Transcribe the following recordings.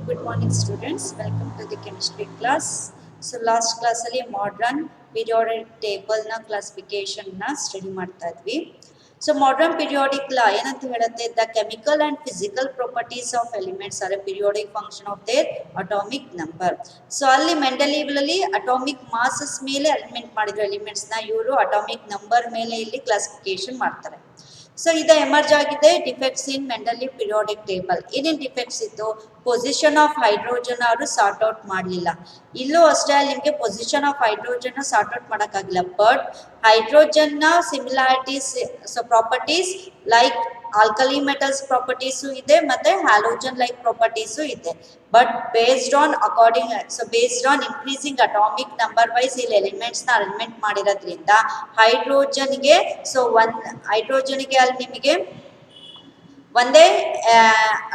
Good morning students, welcome to the chemistry class. So last class ಅಲ್ಲಿ modern periodic table ನ classification ನ study ಮಾಡ್ತಾ ಇದ್ವಿ. So modern periodic law ಏನಂತ ಹೇಳುತ್ತೆ, the chemical and physical properties of elements are a periodic function of their atomic number. So ಅಲ್ಲಿ ಮೆಂಡೆಲೀವ್ ಅಲ್ಲಿ atomic masses ಮೇಲೆ ಅರೇಂಜ್ಮೆಂಟ್ ಮಾಡಿರೋ ಎಲಿಮೆಂಟ್ಸ್ ನ ಇವರು atomic number ಮೇಲೆ ಇಲ್ಲಿ ಕ್ಲಾಸಿಫಿಕೇಶನ್ ಮಾಡ್ತಾರೆ. ಸೊ ಇದು ಎಮರ್ಜ್ ಆಗಿದೆ defects in Mendeleev periodic table. ಏನೇನು ಡಿಫೆಕ್ಟ್ಸ್ ಇತ್ತು? ಪೊಸಿಷನ್ ಆಫ್ ಹೈಡ್ರೋಜನ್ ಅವರು ಸಾರ್ಟ್ ಔಟ್ ಮಾಡಲಿಲ್ಲ. ಇಲ್ಲೂ ಅಷ್ಟೇ ನಿಮಗೆ position of hydrogen sort out ಮಾಡೋಕ್ಕಾಗಿಲ್ಲ. ಬಟ್ ಹೈಡ್ರೋಜನ್ ನ similarities properties like alkali metals properties ಇದೆ ಮತ್ತೆ ಹ್ಯಾಲೋಜನ್ ಲೈಕ್ ಪ್ರಾಪರ್ಟೀಸು ಇದೆ. But based on increasing atomic number wise ಇಲ್ಲಿ ಎಲಿಮೆಂಟ್ಸ್ ನ ಅರೇಂಜ್ಮೆಂಟ್ ಮಾಡಿರೋದ್ರಿಂದ ಹೈಡ್ರೋಜನ್ಗೆ ಹೈಡ್ರೋಜನ್ಗೆ ಅಲ್ಲಿ ನಿಮಗೆ ಒಂದೇ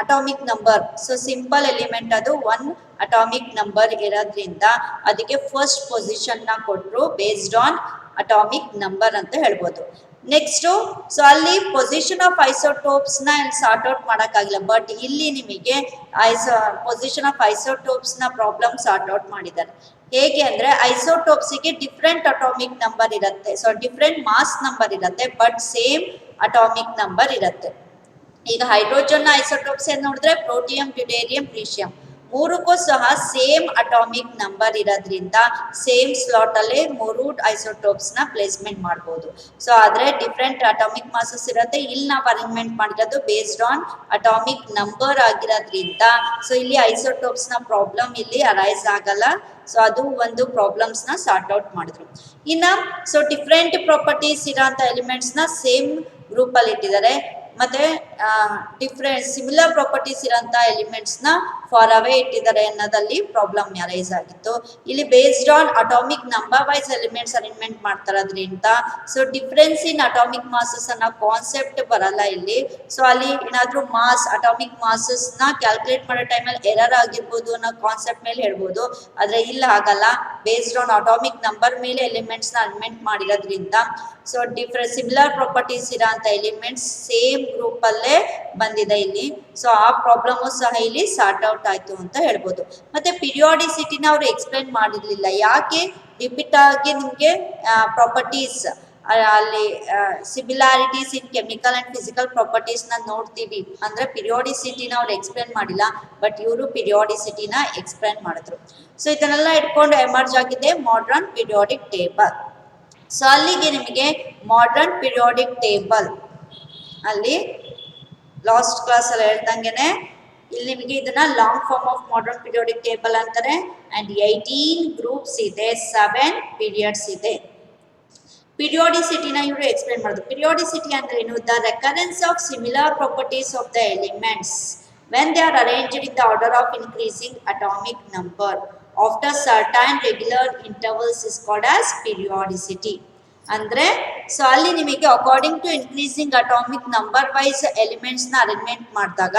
atomic number, so simple element ಅದು ಒನ್ ಅಟಾಮಿಕ್ ನಂಬರ್ ಇರೋದ್ರಿಂದ ಅದಕ್ಕೆ ಫಸ್ಟ್ ಪೊಸಿಷನ್ ನ ಕೊಟ್ಟರು ಬೇಸ್ಡ್ ಆನ್ ಅಟಾಮಿಕ್ ನಂಬರ್ ಅಂತ ಹೇಳ್ಬೋದು. ನೆಕ್ಸ್ಟ್ ಸೊ ಅಲ್ಲಿ ಪೊಸಿಷನ್ ಆಫ್ ಐಸೋಟೋಪ್ಸ್ ನ ಸಾರ್ಟ್ ಔಟ್ ಮಾಡೋಕ್ಕಾಗಿಲ್ಲ. ಬಟ್ ಇಲ್ಲಿ ನಿಮಗೆ ಪೊಸಿಷನ್ ಆಫ್ ಐಸೋಟೋಪ್ಸ್ ನ ಪ್ರಾಬ್ಲಮ್ ಸಾರ್ಟ್ ಔಟ್ ಮಾಡಿದ್ದಾರೆ. ಹೇಗೆ ಅಂದ್ರೆ ಐಸೋಟೋಪ್ಸ್ ಗೆ ಡಿಫ್ರೆಂಟ್ ಅಟಾಮಿಕ್ ನಂಬರ್ ಇರುತ್ತೆ, ಸೊ ಡಿಫ್ರೆಂಟ್ ಮಾಸ್ ನಂಬರ್ ಇರುತ್ತೆ ಬಟ್ ಸೇಮ್ ಅಟಾಮಿಕ್ ನಂಬರ್ ಇರುತ್ತೆ. ಈಗ ಹೈಡ್ರೋಜನ್ ಐಸೋಟೋಪ್ಸ್ ಏನ್ ನೋಡಿದ್ರೆ ಪ್ರೋಟಿಯಂ, ಡ್ಯೂಟೇರಿಯಂ, ಟ್ರೀಶಿಯಂ ಮೂರಕ್ಕೂ ಸಹ ಸೇಮ್ ಅಟಾಮಿಕ್ ನಂಬರ್ ಇರೋದ್ರಿಂದ ಸೇಮ್ ಸ್ಲಾಟ್ ಅಲ್ಲೇ ಮೂರು ಐಸೋಟೋಪ್ಸ್ ನ ಪ್ಲೇಸ್ಮೆಂಟ್ ಮಾಡಬಹುದು. ಸೊ ಆದ್ರೆ ಡಿಫ್ರೆಂಟ್ ಅಟಾಮಿಕ್ ಮಾಸಸ್ ಇರುತ್ತೆ. ಇಲ್ಲಿ ನಾವು ಅರೇಂಜ್ಮೆಂಟ್ ಮಾಡಿರೋದು ಬೇಸ್ಡ್ ಆನ್ ಅಟಾಮಿಕ್ ನಂಬರ್ ಆಗಿರೋದ್ರಿಂದ ಸೊ ಇಲ್ಲಿ ಐಸೋಟೋಪ್ಸ್ ನ ಪ್ರಾಬ್ಲಮ್ ಇಲ್ಲಿ ಅರೈಸ್ ಆಗಲ್ಲ. ಸೊ ಅದು ಒಂದು ಪ್ರಾಬ್ಲಮ್ಸ್ ನ ಸಾರ್ಟ್ ಔಟ್ ಮಾಡಿದ್ರು. ಇನ್ನ ಸೊ ಡಿಫ್ರೆಂಟ್ ಪ್ರಾಪರ್ಟೀಸ್ ಇರೋಂಥ ಎಲಿಮೆಂಟ್ಸ್ ನ ಸೇಮ್ ಗ್ರೂಪ್ ಅಲ್ಲಿ ಇಟ್ಟಿದ್ದಾರೆ. ಮತ್ತೆ ಡಿಫ್ರೆಂಟ್ ಸಿಮಿಲರ್ ಪ್ರಾಪರ್ಟೀಸ್ ಇರೋಂಥ ಎಲಿಮೆಂಟ್ಸ್ ನ ಫಾರ್ ಅವೇ ಇಟ್ಟಿದ್ದಾರೆ ಅನ್ನೋದಲ್ಲಿ ಪ್ರಾಬ್ಲಮ್ ಅರೈಸ್ ಆಗಿತ್ತು. ಇಲ್ಲಿ based on atomic number wise elements arrangement ಮಾಡ್ತಾರೋದ್ರಿಂದ so difference in atomic masses ಅನ್ನೋ ಕಾನ್ಸೆಪ್ಟ್ ಬರಲ್ಲ ಇಲ್ಲಿ. ಸೊ ಅಲ್ಲಿ ಏನಾದ್ರೂ ಮಾಸ್ ಅಟಾಮಿಕ್ ಮಾಸಸ್ ನ ಕ್ಯಾಲ್ಕುಲೇಟ್ ಮಾಡೋ ಟೈಮಲ್ಲಿ ಎರರ್ ಆಗಿರ್ಬೋದು ಅನ್ನೋ ಕಾನ್ಸೆಪ್ಟ್ ಮೇಲೆ ಹೇಳ್ಬೋದು. ಆದ್ರೆ ಇಲ್ಲ ಆಗಲ್ಲ, ಬೇಸ್ಡ್ ಆನ್ ಅಟಾಮಿಕ್ ನಂಬರ್ ಮೇಲೆ ಎಲಿಮೆಂಟ್ಸ್ ನ ಅರೇಂಜ್ಮೆಂಟ್ ಮಾಡಿರೋದ್ರಿಂದ ಸೊ ಡಿಫ್ರೆಂಟ್ ಸಿಮಿಲರ್ ಪ್ರಾಪರ್ಟೀಸ್ ಇರೋಂಥ ಎಲಿಮೆಂಟ್ಸ್ ಸೇಮ್ ಗ್ರೂಪ್ ಅಲ್ಲೇ ಬಂದಿದೆ ಇಲ್ಲಿ. ಸೊ ಆ ಪ್ರಾಬ್ಲಮ್ ಸಹ ಇಲ್ಲಿ ಸಾರ್ಟ್ ಔಟ್ ಆಯ್ತು ಅಂತ ಹೇಳ್ಬೋದು. ಮತ್ತೆ ಪಿರಿಯಾಡಿಸಿಟಿನ ಅವರು ಎಕ್ಸ್ಪ್ಲೈನ್ ಮಾಡಿರ್ಲಿಲ್ಲ. ಯಾಕೆ ರಿಪೀಟ್ ಆಗಿ ನಿಮಗೆ ಪ್ರಾಪರ್ಟೀಸ್ ಅಲ್ಲಿ similarities in chemical and physical properties ನ ನೋಡ್ತೀವಿ ಅಂದ್ರೆ ಪಿರಿಯಾಡಿಸಿಟಿನ ಅವ್ರು ಎಕ್ಸ್ಪ್ಲೈನ್ ಮಾಡಿಲ್ಲ, ಬಟ್ ಇವರು ಪಿರಿಯಾಡಿಸಿಟಿನ ಎಕ್ಸ್ಪ್ಲೈನ್ ಮಾಡಿದ್ರು. ಸೊ ಇದನ್ನೆಲ್ಲ ಇಟ್ಕೊಂಡು ಎಮರ್ಜ್ ಆಗಿದೆ ಮಾಡರ್ನ್ ಪಿರಿಯಾಡಿಕ್ ಟೇಬಲ್. ಸೊ ಅಲ್ಲಿಗೆ ನಿಮಗೆ ಮಾಡರ್ನ್ ಪಿರಿಯಾಡಿಕ್ ಟೇಬಲ್ ಅಲ್ಲಿ ಲಾಸ್ಟ್ ಕ್ಲಾಸ್ ಅಲ್ಲಿ ಹೇಳ್ದಂಗೆನೆ ಇಲ್ಲಿ ನಿಮಗೆ ಇದನ್ನ long form of modern periodic table ಅಂತಾರೆ. ಅಂಡ್ 18 ಗ್ರೂಪ್ಸ್ ಇದೆ, 7 ಪೀರಿಯಡ್ಸ್ ಇದೆ. ಪಿರಿಯಾಡಿಸಿಟಿನ ಇವರು ಎಕ್ಸ್ಪ್ಲೈನ್ ಮಾಡಿದ್ರು. ಪಿರಿಯಾಡಿಸಿಟಿ ಅಂದ್ರೆ ಏನು? The recurrence of similar properties of the elements when they are arranged in the order of increasing atomic number after certain regular intervals is called as periodicity. ಅಂದ್ರೆ so ಅಲ್ಲಿ ನಿಮಗೆ according to increasing atomic number wise elements ನ arrangement ಮಾಡಿದಾಗ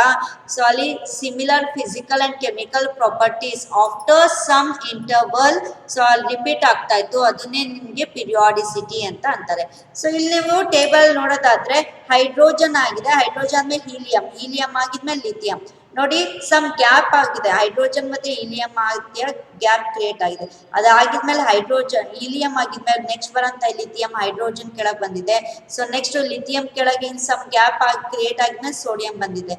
so ಅಲ್ಲಿ similar physical and chemical properties after some interval so ಅಲ್ಲಿ repeat ಆಗ್ತಾ ಇತ್ತು, ಅದನ್ನೇ ನಿಮಗೆ ಪಿರಿಯಾಡಿಸಿಟಿ ಅಂತ ಅಂತಾರೆ. ಸೊ ಇಲ್ಲಿ ನೀವು ಟೇಬಲ್ ನೋಡೋದಾದ್ರೆ ಹೈಡ್ರೋಜನ್ ಆಗಿದೆ, ಹೈಡ್ರೋಜನ್ ಮೇಲೆ ಹೀಲಿಯಂ, ಹೀಲಿಯಂ ಆಗಿದ್ಮೇಲೆ ಲಿಥಿಯಂ ನೋಡಿ ಸಮ್ ಗ್ಯಾಪ್ ಆಗಿದೆ. ಹೈಡ್ರೋಜನ್ ಮತ್ತೆ ಹೀಲಿಯಂ ಆಗಿ ಗ್ಯಾಪ್ ಕ್ರಿಯೇಟ್ ಆಗಿದೆ. ಅದಾಗಿದ್ಮೇಲೆ ಹೈಡ್ರೋಜನ್ ಹೀಲಿಯಂ ಆಗಿದ್ಮೇಲೆ ನೆಕ್ಸ್ಟ್ ಬರಂತ ಲಿಥಿಯಂ ಹೈಡ್ರೋಜನ್ ಕೆಳಗೆ ಬಂದಿದೆ. ಸೊ ನೆಕ್ಸ್ಟ್ ಲಿಥಿಯಂ ಕೆಳಗೆ ಇನ್ ಸಮ್ ಗ್ಯಾಪ್ ಆಗಿ ಕ್ರಿಯೇಟ್ ಆಗಿದ್ಮೇಲೆ ಸೋಡಿಯಂ ಬಂದಿದೆ.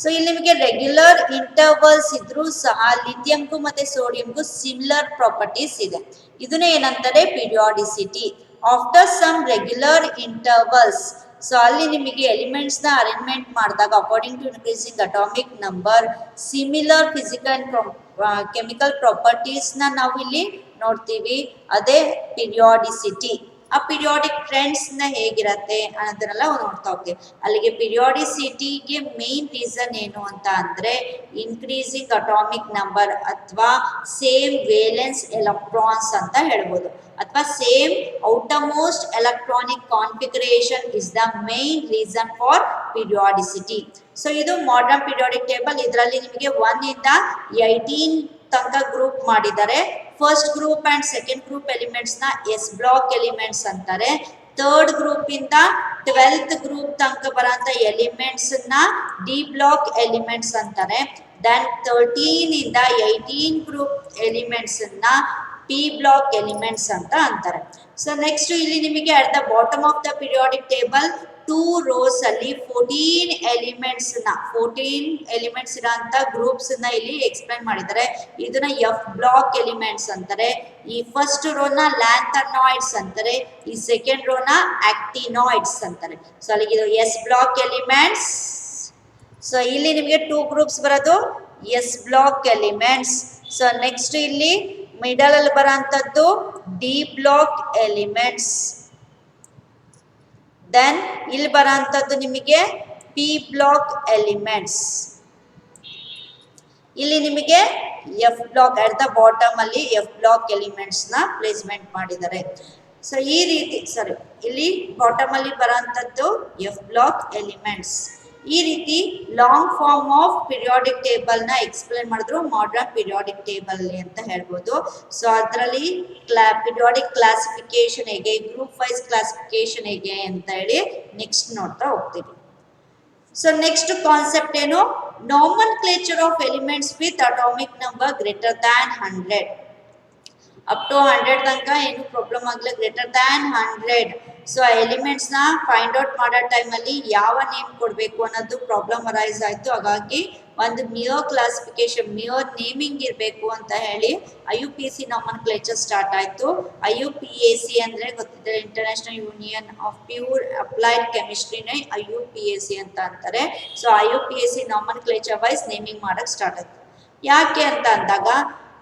ಸೊ ಇಲ್ಲಿ ನಿಮಗೆ ರೆಗ್ಯುಲರ್ ಇಂಟರ್ವಲ್ಸ್ ಇದ್ರೂ ಸಹ ಲಿಥಿಯಂಗೂ ಮತ್ತೆ ಸೋಡಿಯಂಗೂ ಸಿಮಿಲರ್ ಪ್ರಾಪರ್ಟೀಸ್ ಇದೆ. ಇದನ್ನೇ ಏನಂತಾರೆ? Periodicity. After some regular intervals so ಅಲ್ಲಿ ನಿಮಗೆ ಎಲಿಮೆಂಟ್ಸ್ ನ ಅರೇಂಜ್ಮೆಂಟ್ ಮಾಡಿದಾಗ according to increasing atomic number similar physical and chemical properties ನ ನಾವು ಇಲ್ಲಿ ನೋಡ್ತೀವಿ. ಅದೇ ಪಿರಿಯಾಡಿಸಿಟಿ. ಆ ಪಿರಿಯಾಡಿಕ್ ಟ್ರೆಂಡ್ಸ್ ನ ಹೇಗಿರತ್ತೆ ಅನ್ನೋದನ್ನೆಲ್ಲ ನೋಡ್ತಾ ಹೋಗ್ತೀವಿ. ಅಲ್ಲಿಗೆ ಪಿರಿಯಾಡಿಸಿಟಿಗೆ ಮೇನ್ ರೀಸನ್ ಏನು ಅಂತ ಅಂದ್ರೆ ಇನ್ಕ್ರೀಸಿಂಗ್ ಅಟಾಮಿಕ್ ನಂಬರ್ ಅಥವಾ ಸೇಮ್ ವೇಲೆನ್ಸ್ ಎಲೆಕ್ಟ್ರಾನ್ಸ್ ಅಂತ ಹೇಳ್ಬೋದು, ಅಥವಾ same outermost electronic configuration is the main reason for periodicity. So ಇದು ಮಾಡರ್ನ್ ಪಿರಿಯಾಡಿಕ್ ಟೇಬಲ್. ಇದರಲ್ಲಿ ನಿಮಗೆ 1 ಇಂದ 18 ತನಕ ಗ್ರೂಪ್ ಮಾಡಿದ್ದಾರೆ. First group and second group elements ನ ಎಸ್ ಬ್ಲಾಕ್ ಎಲಿಮೆಂಟ್ಸ್ ಅಂತಾರೆ. ಥರ್ಡ್ ಗ್ರೂಪ್ ಇಂದ 12th ಗ್ರೂಪ್ ತನಕ ಬರೋಂಥ ಎಲಿಮೆಂಟ್ಸ್ ನ ಡಿ ಬ್ಲಾಕ್ ಎಲಿಮೆಂಟ್ಸ್ ಅಂತಾರೆ. ದೆನ್ 13 ಇಂದ 18 ಗ್ರೂಪ್ ಎಲಿಮೆಂಟ್ಸ್ ಅನ್ನ ಪಿ ಬ್ಲಾಕ್ ಎಲಿಮೆಂಟ್ಸ್ ಅಂತ ಅಂತಾರೆ. ಸೊ ನೆಕ್ಸ್ಟ್ ಇಲ್ಲಿ ನಿಮಗೆ at the bottom of the periodic table 2 rose ಅಲ್ಲಿ 14 ಎಲಿಮೆಂಟ್ಸ್ ಇರೋಂಥ ಗ್ರೂಪ್ಸ್ ನ ಇಲ್ಲಿ ಎಕ್ಸ್ಪ್ಲೈನ್ ಮಾಡಿದ್ದಾರೆ. ಇದನ್ನ ಎಫ್ ಬ್ಲಾಕ್ ಎಲಿಮೆಂಟ್ಸ್ ಅಂತಾರೆ. ಈ ಫಸ್ಟ್ ರೋನ ಲ್ಯಾಂಥನಾಯ್ಡ್ಸ್ ಅಂತಾರೆ, ಈ ಸೆಕೆಂಡ್ ರೋನ ಆಕ್ಟಿನಾಯ್ಡ್ಸ್ ಅಂತಾರೆ. ಸೊ ಅಲ್ಲಿಗೆ ಇದು ಎಸ್ ಬ್ಲಾಕ್ ಎಲಿಮೆಂಟ್ಸ್. ಸೊ ಇಲ್ಲಿ ನಿಮಗೆ 2 ಗ್ರೂಪ್ಸ್ ಬರೋದು S block elements. So next ಇಲ್ಲಿ ಮಿಡಲ್ ಅಲ್ಲಿ ಬರೋಂಥದ್ದು ಡಿ ಬ್ಲಾಕ್ ಎಲಿಮೆಂಟ್ಸ್. ದೆನ್ ಇಲ್ಲಿ ಬರೋಂಥದ್ದು ನಿಮಗೆ ಪಿ ಬ್ಲಾಕ್ ಎಲಿಮೆಂಟ್ಸ್. ಇಲ್ಲಿ ನಿಮಗೆ F block at the bottom ಅಲ್ಲಿ ಎಫ್ ಬ್ಲಾಕ್ ಎಲಿಮೆಂಟ್ಸ್ ನ ಪ್ಲೇಸ್ಮೆಂಟ್ ಮಾಡಿದ್ದಾರೆ. ಸೊ ಈ ರೀತಿ ಇಲ್ಲಿ ಬಾಟಮ್ ಅಲ್ಲಿ ಬರೋಂಥದ್ದು ಎಫ್ ಬ್ಲಾಕ್ ಎಲಿಮೆಂಟ್ಸ್. ಈ ರೀತಿ long form of periodic table ನ ಎಕ್ಸ್ಪ್ಲೇನ್ ಮಾಡಿದ್ರು ಮಾಡರ್ನ್ ಪಿರಿಯಾಡಿಕ್ ಟೇಬಲ್ ಅಂತ ಹೇಳ್ಬೋದು. ಸೊ ಅದರಲ್ಲಿ ಪಿರಿಯಾಡಿಕ್ ಕ್ಲಾಸಿಫಿಕೇಶನ್ ಹೇಗೆ, ಗ್ರೂಪ್ ವೈಸ್ ಕ್ಲಾಸಿಫಿಕೇಶನ್ ಹೇಗೆ ಅಂತ ಹೇಳಿ ನೆಕ್ಸ್ಟ್ ನೋಡ್ತಾ ಹೋಗ್ತೀವಿ. ಸೊ ನೆಕ್ಸ್ಟ್ ಕಾನ್ಸೆಪ್ಟ್ ಏನು, nomenclature of elements with atomic number greater than 100. Up to 100 ತನಕ ಏನು ಪ್ರಾಬ್ಲಮ್ ಆಗಲ್ಲ, ಗ್ರೇಟರ್ ದ್ಯಾನ್ 100. ಸೊ ಎಲಿಮೆಂಟ್ಸ್ ನ ಫೈಂಡ್ ಔಟ್ ಮಾಡೋ ಟೈಮ್ ಅಲ್ಲಿ ಯಾವ ನೇಮ್ ಕೊಡಬೇಕು ಅನ್ನೋದು ಪ್ರಾಬ್ಲಮ್ ಅರೈಸ್ ಆಯ್ತು. ಹಾಗಾಗಿ ಒಂದು ಮಿಯರ್ ಕ್ಲಾಸಿಫಿಕೇಶನ್, ಮಿಯರ್ ನೇಮಿಂಗ್ ಇರಬೇಕು ಅಂತ ಹೇಳಿ IUPAC ನಾಮನ್ಕ್ಲೇಚರ್ ಸ್ಟಾರ್ಟ್ ಆಯ್ತು. IUPAC ಅಂದ್ರೆ ಗೊತ್ತಿದೆ, international union of pure applied ಕೆಮಿಸ್ಟ್ರಿನೇ IUPAC ಅಂತ ಅಂತಾರೆ. So IUPAC nomenclature wise naming ಮಾಡಕ್ ಸ್ಟಾರ್ಟ್ ಆಯ್ತು. ಯಾಕೆ ಅಂತ ಅಂದಾಗ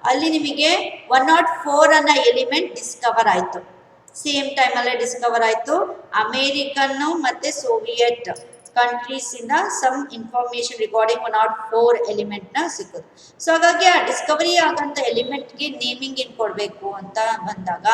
ಅಲ್ಲಿ ನಿಮಗೆ 104 ಅನ್ನೋ ಎಲಿಮೆಂಟ್ ಡಿಸ್ಕವರ್ ಆಯ್ತು. ಸೇಮ್ ಟೈಮ್ ಅಲ್ಲೇ ಡಿಸ್ಕವರ್ ಆಯ್ತು. ಅಮೇರಿಕನ್ ಮತ್ತೆ ಸೋವಿಯತ್ ಕಂಟ್ರೀಸ್ ಇಂದ ಸಮ್ ಇನ್ಫಾರ್ಮೇಶನ್ ರಿಗಾರ್ಡಿಂಗ್ 104 ಎಲಿಮೆಂಟ್ ನ ಸಿಕ್ಕುದು. ಸೊ ಹಾಗಾಗಿ ಆ ಡಿಸ್ಕವರಿ ಆಗಂತ ಎಲಿಮೆಂಟ್ ಗೆ ನೇಮಿಂಗ್ ಏನ್ ಕೊಡ್ಬೇಕು ಅಂತ ಬಂದಾಗ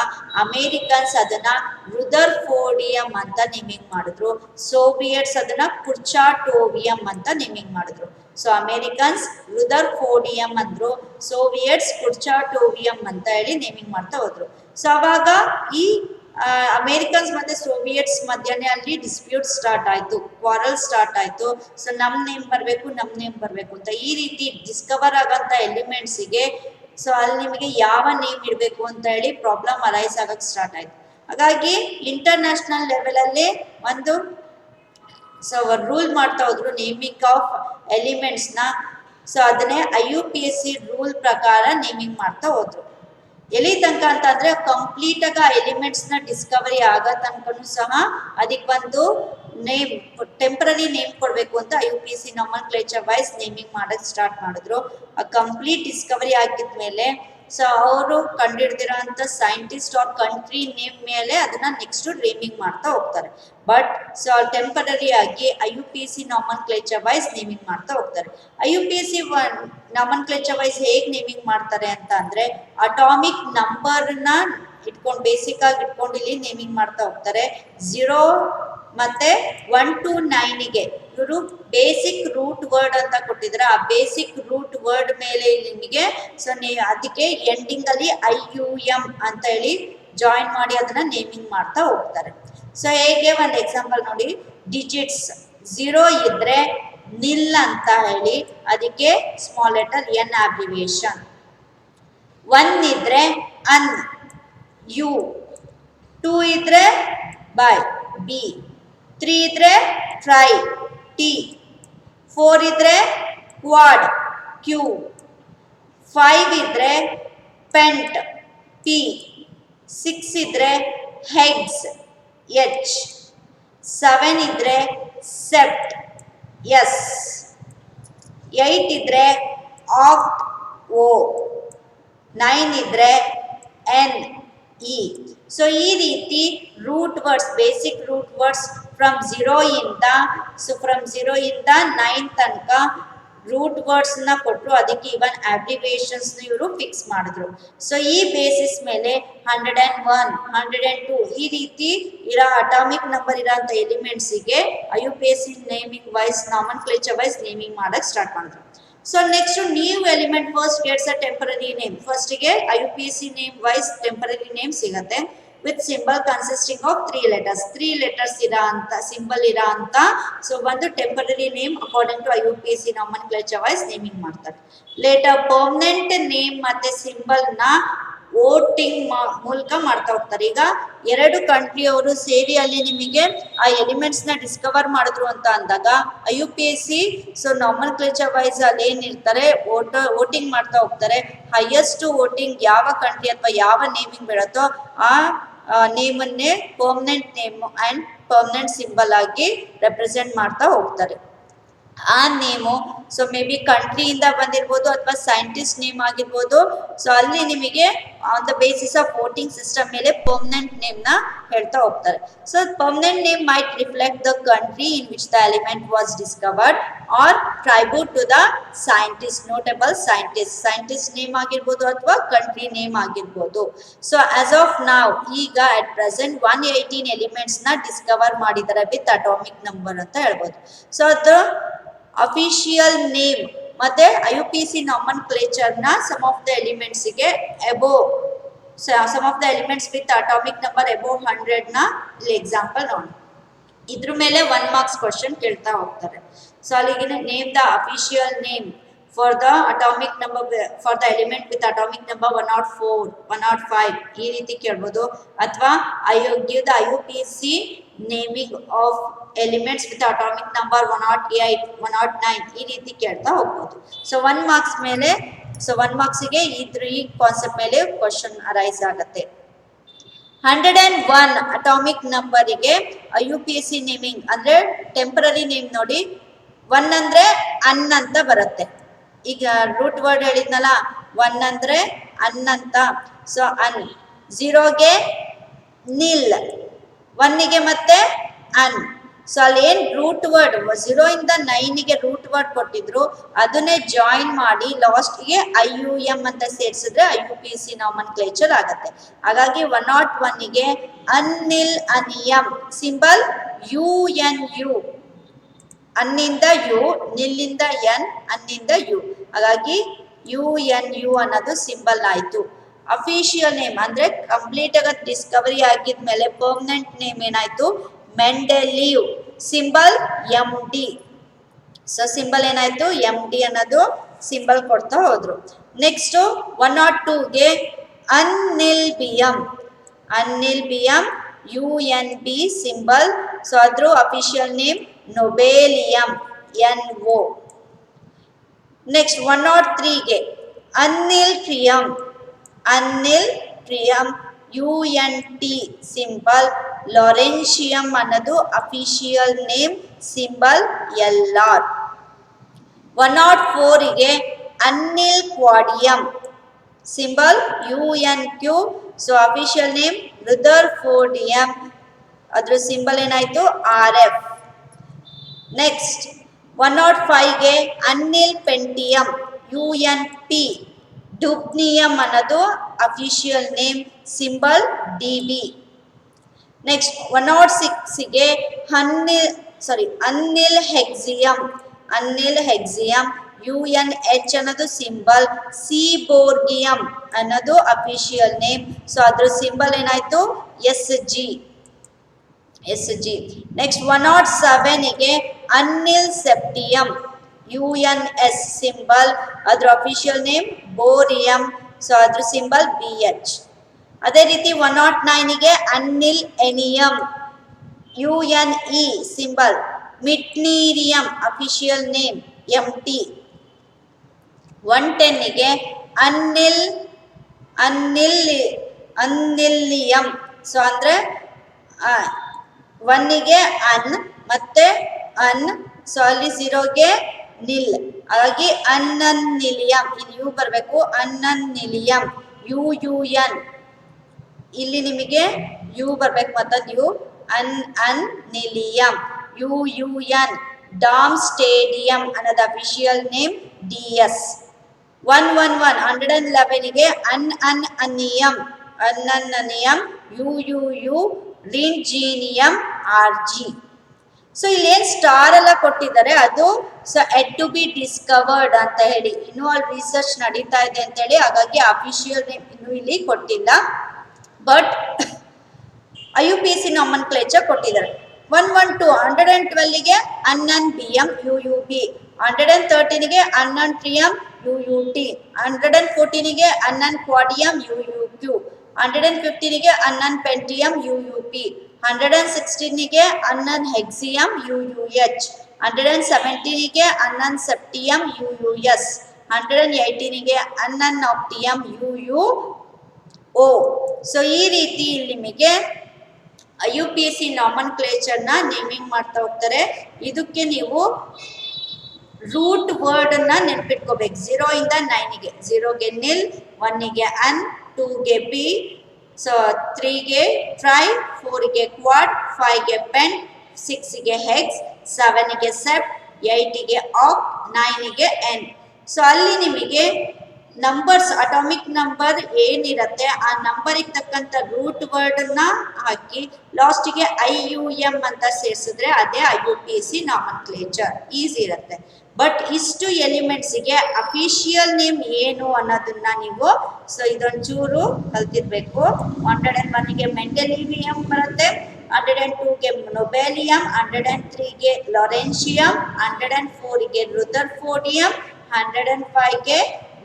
ಅಮೇರಿಕನ್ಸ್ ಅದನ್ನ ರುದರ್ಫೋರ್ಡಿಯಂ ಅಂತ ನೇಮಿಂಗ್ ಮಾಡಿದ್ರು, ಸೋವಿಯಟ್ಸ್ ಅದನ್ನ ಕುರ್ಚಾಟೋವಿಯಂ ಅಂತ ನೇಮಿಂಗ್ ಮಾಡಿದ್ರು. ಸೊ ಅಮೇರಿಕನ್ಸ್ ರುದರ್ಫೋರ್ಡಿಯಂ ಅಂದ್ರು, ಸೋವಿಯಟ್ಸ್ ಕುರ್ಚಾಟೋವಿಯಂ ಅಂತ ಹೇಳಿ ನೇಮಿಂಗ್ ಮಾಡ್ತಾ ಹೋದ್ರು. ಸೊ ಅವಾಗ ಈ ಅಮೇರಿಕನ್ಸ್ ಮತ್ತೆ ಸೋವಿಯಟ್ಸ್ ಮಧ್ಯನೇ ಅಲ್ಲಿ ಡಿಸ್ಪ್ಯೂಟ್ ಸ್ಟಾರ್ಟ್ ಆಯ್ತು, ಕ್ವಾರಲ್ ಸ್ಟಾರ್ಟ್ ಆಯ್ತು. ಸೊ ನಮ್ ನೇಮ್ ಬರ್ಬೇಕು ಅಂತ ಈ ರೀತಿ ಡಿಸ್ಕವರ್ ಆಗಂತ ಎಲಿಮೆಂಟ್ಸಿಗೆ ಸೊ ಅಲ್ಲಿ ನಿಮಗೆ ಯಾವ ನೇಮ್ ಇಡಬೇಕು ಅಂತ ಹೇಳಿ ಪ್ರಾಬ್ಲಮ್ ಅರೈಸ್ ಆಗಕ್ ಸ್ಟಾರ್ಟ್ ಆಯ್ತು. ಹಾಗಾಗಿ ಇಂಟರ್ನ್ಯಾಷನಲ್ ಲೆವೆಲ್ ಅಲ್ಲಿ ಒಂದು ರೂಲ್ ಮಾಡ್ತಾ ಹೋದ್ರು ನೇಮಿಂಗ್ ಆಫ್ ಎಲಿಮೆಂಟ್ಸ್ ನ. ಸೊ ಅದನ್ನೇ IUPAC ರೂಲ್ ಪ್ರಕಾರ ನೇಮಿಂಗ್ ಮಾಡ್ತಾ ಹೋದ್ರು. ಎಲ್ಲಿ ತನಕ ಅಂತ ಅಂದ್ರೆ ಕಂಪ್ಲೀಟ್ ಆಗ ಎಲಿಮೆಂಟ್ಸ್ ನ ಡಿಸ್ಕವರಿ ಆಗೋ ತನಕನೂ ಸಹ ಅದಕ್ಕೆ ಒಂದು ನೇಮ್, ಟೆಂಪರರಿ ನೇಮ್ ಕೊಡ್ಬೇಕು ಅಂತ IUPAC ನಾಮನ್ಕ್ಲೇಚರ್ ವೈಸ್ ನೇಮಿಂಗ್ ಮಾಡಕ್ ಸ್ಟಾರ್ಟ್ ಮಾಡಿದ್ರು. ಆ ಕಂಪ್ಲೀಟ್ ಡಿಸ್ಕವರಿ ಆಗಿದ್ಮೇಲೆ ಸೊ ಅವರು ಕಂಡುಹಿಡಿದಿರೋ ಅಂತ ಸೈಂಟಿಸ್ಟ್ ಆರ್ ಕಂಟ್ರಿ ನೇಮ್ ಮೇಲೆ ಅದನ್ನ ನೆಕ್ಸ್ಟ್ ನೇಮಿಂಗ್ ಮಾಡ್ತಾ ಹೋಗ್ತಾರೆ. ಬಟ್ ಸೊ ಟೆಂಪರರಿ ಆಗಿ IUPAC ನಾಮನ್ಕ್ಲೇಚರ್ ವೈಸ್ ನೇಮಿಂಗ್ ಮಾಡ್ತಾ ಹೋಗ್ತಾರೆ. IUPAC ನಾಮನ್ಕ್ಲೇಚರ್ ವೈಸ್ ಹೇಗ್ ನೇಮಿಂಗ್ ಮಾಡ್ತಾರೆ ಅಂತ ಅಂದ್ರೆ ಅಟಾಮಿಕ್ ನಂಬರ್ ನ ಇಟ್ಕೊಂಡು ಬೇಸಿಕ್ ಆಗಿ ಇಟ್ಕೊಂಡು ಇಲ್ಲಿ ನೇಮಿಂಗ್ ಮಾಡ್ತಾ ಹೋಗ್ತಾರೆ. 0 ಮತ್ತೆ 1 to 9 ಗೆ ಇವರು ಬೇಸಿಕ್ ರೂಟ್ ವರ್ಡ್ ಅಂತ ಕೊಟ್ಟಿದ್ರೆ ಆ ಬೇಸಿಕ್ ರೂಟ್ ವರ್ಡ್ ಮೇಲೆ ನಿಮಗೆ ಸೊ ಅದಕ್ಕೆ ಎಂಡಿಂಗ್ ಅಲ್ಲಿ IUM ಅಂತ ಹೇಳಿ ಜಾಯಿನ್ ಮಾಡಿ ಅದನ್ನ ನೇಮಿಂಗ್ ಮಾಡ್ತಾ ಹೋಗ್ತಾರೆ. ಸೊ ಹೇಗೆ ಒಂದು ಎಕ್ಸಾಂಪಲ್ ನೋಡಿ, ಡಿಜಿಟ್ಸ್ 0 ಇದ್ರೆ ನಿಲ್ ಅಂತ ಹೇಳಿ ಅದಕ್ಕೆ ಸ್ಮಾಲ್ ಲೆಟರ್ N ಅಬ್ರಿವಿಯೇಷನ್, 1 ಇದ್ರೆ ಅನ್ U, 2 ಇದ್ರೆ ಬೈ B, 3 ಇದ್ರೆ ಟ್ರೈ T, 4 ಇದ್ರೆ ಕ್ವಾಡ್ Q, 5 ಇದ್ರೆ ಪೆಂಟ್ P, 6 ಇದ್ರೆ ಹೆಡ್ಸ್ H, 7 ಇದ್ರೆ ಸೆಪ್ಟ್ S, 8 ಇದ್ರೆ ಆಕ್ಟ್ O, 9 ಇದ್ರೆ N E. ಸೊ ಈ ರೀತಿ root words, basic root words from 0 ಇಂದ 9 ತನಕ ರೂಟ್ ವರ್ಡ್ಸ್ ನ ಕೊಟ್ಟರು. ಅದಕ್ಕೆ ಇವನ್ ಅಬ್ರಿವಿಯೇಷನ್ಸ್ ಇವರು ಫಿಕ್ಸ್ ಮಾಡಿದ್ರು. ಸೊ ಈ ಬೇಸಿಸ್ ಮೇಲೆ 101, 102 ಈ ರೀತಿ ಇರೋ ಅಟಾಮಿಕ್ ನಂಬರ್ ಇರೋಂಥ ಎಲಿಮೆಂಟ್ಸಿಗೆ IUPAC naming wise nomenclature wise naming ಮಾಡಕ್ ಸ್ಟಾರ್ಟ್ ಮಾಡಿದ್ರು. So next new element first gets a temporary name. First ಗೆ IUPAC name wise temporary name ಸಿಗತ್ತೆ. With symbol consisting of 3 letters ಇರೋ ಅಂತ ಸಿಂಬಲ್ ಇರೋ ಅಂತ ಸೊ ಒಂದು temporary name according to IUPAC nomenclature wise naming ಮಾಡ್ತಾರೆ. Later permanent name ಮತ್ತೆ symbol ನ ವೋಟಿಂಗ್ ಮೂಲಕ ಮಾಡ್ತಾ ಹೋಗ್ತಾರೆ. ಈಗ ಎರಡು ಕಂಟ್ರಿಯವರು ಸೇರಿ ಅಲ್ಲಿ ನಿಮಗೆ ಆ ಎಲಿಮೆಂಟ್ಸ್ ನ ಡಿಸ್ಕವರ್ ಮಾಡಿದ್ರು ಅಂತ ಅಂದಾಗ IUPAC ಸೊ ನಾಮನ್ಕ್ಲೇಚರ್ ವೈಸ್ ಅಲ್ಲಿ ಏನಿರ್ತಾರೆ ವೋಟಿಂಗ್ ಮಾಡ್ತಾ ಹೋಗ್ತಾರೆ. ಹೈಯೆಸ್ಟ್ ವೋಟಿಂಗ್ ಯಾವ ಕಂಟ್ರಿ ಅಥವಾ ಯಾವ ನೇಮಿಂಗ್ ಬೀಳುತ್ತೋ ಆ ನೇಮನ್ನೇ permanent name and permanent symbol ಆಗಿ ರೆಪ್ರೆಸೆಂಟ್ ಮಾಡ್ತಾ ಹೋಗ್ತಾರೆ. ಆ ನೇಮು ಸೊ ಮೇ ಬಿ ಕಂಟ್ರಿಯಿಂದ ಬಂದಿರ್ಬೋದು ಅಥವಾ ಸೈಂಟಿಸ್ಟ್ ನೇಮ್ ಆಗಿರ್ಬೋದು. ಸೊ ಅಲ್ಲಿ ನಿಮಗೆ on the basis of voting system ಮೇಲೆ ಪರ್ಮನೆಂಟ್ ನೇಮ್ ನ ಹೇಳ್ತಾ ಹೋಗ್ತಾರೆ. So permanent name might reflect the country in which the element was discovered or tribute to the scientist, notable scientist name ಆಗಿರ್ಬೋದು ಅಥವಾ country name ಆಗಿರ್ಬೋದು. So as of ನಾವ್ ಈಗ at present 118 elements ನ discover ಮಾಡಿದ್ದಾರೆ ವಿತ್ ಅಟಾಮಿಕ್ ನಂಬರ್ ಅಂತ ಹೇಳ್ಬೋದು. So ಅದು ಅಫಿಷಿಯಲ್ ನೇಮ್ ಮತ್ತೆ IUPAC ನಾಮನ್ಕ್ಲೇಚರ್ ನ ಸಮ್ ಆಫ್ ದ ಎಲಿಮೆಂಟ್ಸ್ ಗೆ above some of the elements with atomic number above 100 ನ ಇಲ್ಲಿ ಎಕ್ಸಾಂಪಲ್ ನೋಡಿ. ಇದ್ರ ಮೇಲೆ 1 ಮಾರ್ಕ್ಸ್ ಕ್ವಶನ್ ಕೇಳ್ತಾ ಹೋಗ್ತಾರೆ. ಸೊ ಅಲ್ಲಿಗೆ name the official name for the atomic number for the element with atomic number 104 105 ಈ ರೀತಿ ಕೇಳ್ಬೋದು. ಅಥವಾ give the IUPAC naming of elements with atomic number 108 109 ಈ ರೀತಿ ಕೇಳ್ತಾ ಹೋಗ್ಬೋದು. ಸೊ 1 ಮಾರ್ಕ್ಸ್ ಮೇಲೆ ಸೊ 1 ಮಾರ್ಕ್ಸ್ಗೆ ಈ ಕಾನ್ಸೆಪ್ಟ್ ಮೇಲೆ ಕ್ವಶನ್ ಅರೈಸ್ ಆಗುತ್ತೆ. 101 ಅಟಾಮಿಕ್ ನಂಬರಿಗೆ IUPAC ನೇಮಿಂಗ್ ಅಂದ್ರೆ ಟೆಂಪರರಿ ನೇಮ್ ನೋಡಿ. 1 ಅಂದ್ರೆ ಅನ್ ಅಂತ ಬರುತ್ತೆ. ಈಗ ರೂಟ್ ವರ್ಡ್ ಹೇಳಿದ್ನಲ್ಲ 1 ಅಂದ್ರೆ ಅನ್ ಅಂತ. ಸೊ ಅನ್. 0ಗೆ ನಿಲ್, 1ಗೆ ಮತ್ತೆ ಅನ್. ಸೊ ಅಲ್ಲಿ ಏನ್ ರೂಟ್ ವರ್ಡ್ 0 ಇಂದ 9ಗೆ ರೂಟ್ ವರ್ಡ್ ಕೊಟ್ಟಿದ್ರು ಅದನ್ನೇ ಜಾಯಿನ್ ಮಾಡಿ ಲಾಸ್ಟ್ಗೆ IUM ಅಂತ ಸೇರಿಸಿದ್ರೆ IUPAC ನಾಮನ್ಕ್ಲೇಚರ್ ಆಗತ್ತೆ. ಹಾಗಾಗಿ 101ಗೆ ಅನ್ನಿಲ್ ಅನಿಯಂ ಸಿಂಬಲ್ UNU, ಅನ್ನಿಂದ ಯು, ನಿಲ್ಲಿಂದ ಎನ್, ಅನ್ನಿಂದ ಯು. ಹಾಗಾಗಿ UNU ಅನ್ನೋದು ಸಿಂಬಲ್ ಆಯ್ತು. ಅಫಿಷಿಯಲ್ ನೇಮ್ ಅಂದ್ರೆ ಕಂಪ್ಲೀಟ್ ಆಗಿ ಡಿಸ್ಕವರಿ ಆಗಿದ್ಮೇಲೆ ಪರ್ಮನೆಂಟ್ ನೇಮ್ ಏನಾಯ್ತು Mendeleev, symbol MD. So symbol ಏನಾಯ್ತು MD ಅನ್ನೋದು ಸಿಂಬಲ್ ಕೊಡ್ತಾ ಹೋದ್ರು. ನೆಕ್ಸ್ಟ್ 102ಗೆ ಅನ್ನಿಲ್ಬಿಯಂ UNB ಸಿಂಬಲ್. ಸೊ ಅದ್ರ official name nobelium NO. Next 103ಗೆ ಅನ್ನಿಲ್ಟ್ರಿಯಂ UNT ಸಿಂಬಲ್. ಲಾರೆನ್ಶಿಯಂ ಅನ್ನೋದು ಅಫಿಷಿಯಲ್ ನೇಮ್ ಸಿಂಬಲ್ LR. 104ಗೆ unnilquadium symbol UNQ. So official name rutherfordium, ಅದ್ರ ಸಿಂಬಲ್ ಏನಾಯ್ತು RF. ನೆಕ್ಸ್ಟ್ 105ಗೆ ಅನ್ನಿಲ್ ಪೆಂಟಿಯಂ UNP. ಡುಬ್ನಿಯಂ ಅನ್ನೋದು official name symbol DB. Next 106ಗೆ unnilhexium UNH ಅನ್ನೋದು symbol. Seaborgium ಅನ್ನೋದು official name. So ಅದ್ರ symbol ಏನಾಯ್ತು SG. ನೆಕ್ಸ್ಟ್ 107ಗೆ ಅನ್ನಿಲ್ ಸೆಪ್ಟಿಯಂ UNS ಸಿಂಬಲ್. ಅದ್ರ ಅಫಿಷಿಯಲ್ ನೇಮ್ ಬೋರಿಯಂ. ಸೊ ಅದ್ರ ಸಿಂಬಲ್ BH. ಅದೇ ರೀತಿ 109ಗೆ unnilennium UNE symbol. Meitnerium official name MT. 110ಗೆ ಅನ್ನಿಲಿಯಂ. ಸೊ ಅಂದ್ರೆ 1ಗೆ ಅನ್ ಮತ್ತೆ ಅನ್. ಸೊ ಅಲ್ಲಿ 0ಗೆ ನಿಲ್, ಹಾಗಾಗಿ ಅನ್ನನ್ನಿಲಿಯಂ. ಇಲ್ಲಿ ಯು ಬರಬೇಕು ಅನ್ನನ್ನಿಲಿಯಂ UUN. ಇಲ್ಲಿ ನಿಮಗೆ ಯು ಬರ್ಬೇಕು ಮತ್ತೊಂದು U unnilium UUN. Darmstadtium ಅನ್ನೋದು ಅಫಿಷಿಯಲ್ ನೇಮ್ DS. 111ಗೆ unununium UUU. Roentgenium RG. So ಇಲ್ಲಿ ಏನ್ ಸ್ಟಾರ್ ಎಲ್ಲ ಕೊಟ್ಟಿದ್ದಾರೆ ಅದು so yet to be discovered ಅಂತ ಹೇಳಿ ಇನ್ನೂ ಅಲ್ಲಿ ರಿಸರ್ಚ್ ನಡೀತಾ ಇದೆ ಅಂತ ಹೇಳಿ, ಹಾಗಾಗಿ ಅಫಿಷಿಯಲ್ ನೇಮ್ ಇನ್ನೂ ಇಲ್ಲಿ ಕೊಟ್ಟಿಲ್ಲ. ಬಟ್ IUPAC ನಾಮನ್ಕ್ಲೇಚರ್ ಕೊಟ್ಟಿದ್ದಾರೆ. 112 112ಗೆ ಅನ್ನನ್ BM UUB, 113ಗೆ ಅನ್ನನ್ ಟ್ರಿಯಂ UUT, 114ಗೆ ಅನ್ನನ್ ಕ್ವಾಡಿಯಂ UUQ, 115ಗೆ ಅನ್ನನ್ ಪೆಂಟಿಯಂ UUP, 116ಗೆ ಅನ್ನನ್ ಹೆಕ್ಸಿಯಂ UUH, 117ಗೆ ಅನ್ನನ್ ಸೆಪ್ಟಿಯಂ UUS, 118ಗೆ ಅನ್ನನ್ ಆಪ್ಟಿಯಂ UUO. ಸೊ ಈ ರೀತಿ ಇಲ್ಲಿ ನಿಮಗೆ IUPAC ನಾಮನ್ಕ್ಲೇಚರ್ನ ನೇಮಿಂಗ್ ಮಾಡ್ತಾ ಹೋಗ್ತಾರೆ. ಇದಕ್ಕೆ ನೀವು ರೂಟ್ ವರ್ಡ್ ಅನ್ನ ನೆನ್ಪಿಟ್ಕೋಬೇಕು. 0 ಇಂದ 9ಗೆ, 0ಗೆ ನಿಲ್, 1ಗೆ ಅನ್, 2ಗೆ ಬಿ, ಸೊ 3ಗೆ ಟ್ರೈ, 4ಗೆ ಕ್ವಾಡ್, 5ಗೆ ಪೆಂಟ್, 6ಗೆ ಹೆಕ್ಸ್, 7ಗೆ ಸೆಪ್, 8ಗೆ ಆಕ್, 9ಗೆ ಎನ್. ಸೊ ಅಲ್ಲಿ ನಿಮಗೆ ನಂಬರ್ಸ್ ಅಟಾಮಿಕ್ ನಂಬರ್ ಏನಿರತ್ತೆ ಆ ನಂಬರಿಗೆ ತಕ್ಕಂತ ರೂಟ್ ವರ್ಡ್ ನ ಹಾಕಿ ಲಾಸ್ಟಿಗೆ IUM ಅಂತ ಸೇರಿಸಿದ್ರೆ ಅದೇ IUPAC ನಾಮನ್ಕ್ಲೇಚರ್. ಈಸಿ ಇರುತ್ತೆ. ಬಟ್ ಇಷ್ಟು ಎಲಿಮೆಂಟ್ಸ್ಗೆ ಅಫಿಷಿಯಲ್ ನೇಮ್ ಏನು ಅನ್ನೋದನ್ನ ನೀವು ಸೊ ಇದೊಂಚೂರು ಕಲ್ತಿರ್ಬೇಕು. 101ಗೆ ಮೆಂಡೆಲಿವಿಯಂ ಬರುತ್ತೆ, 102ಗೆ ನೊಬೆಲಿಯಂ, 103ಗೆ ಲಾರೆನ್ಶಿಯಂ, 104ಗೆ ರುದರ್ಫೋರ್ಡಿಯಂ, 105ಗೆ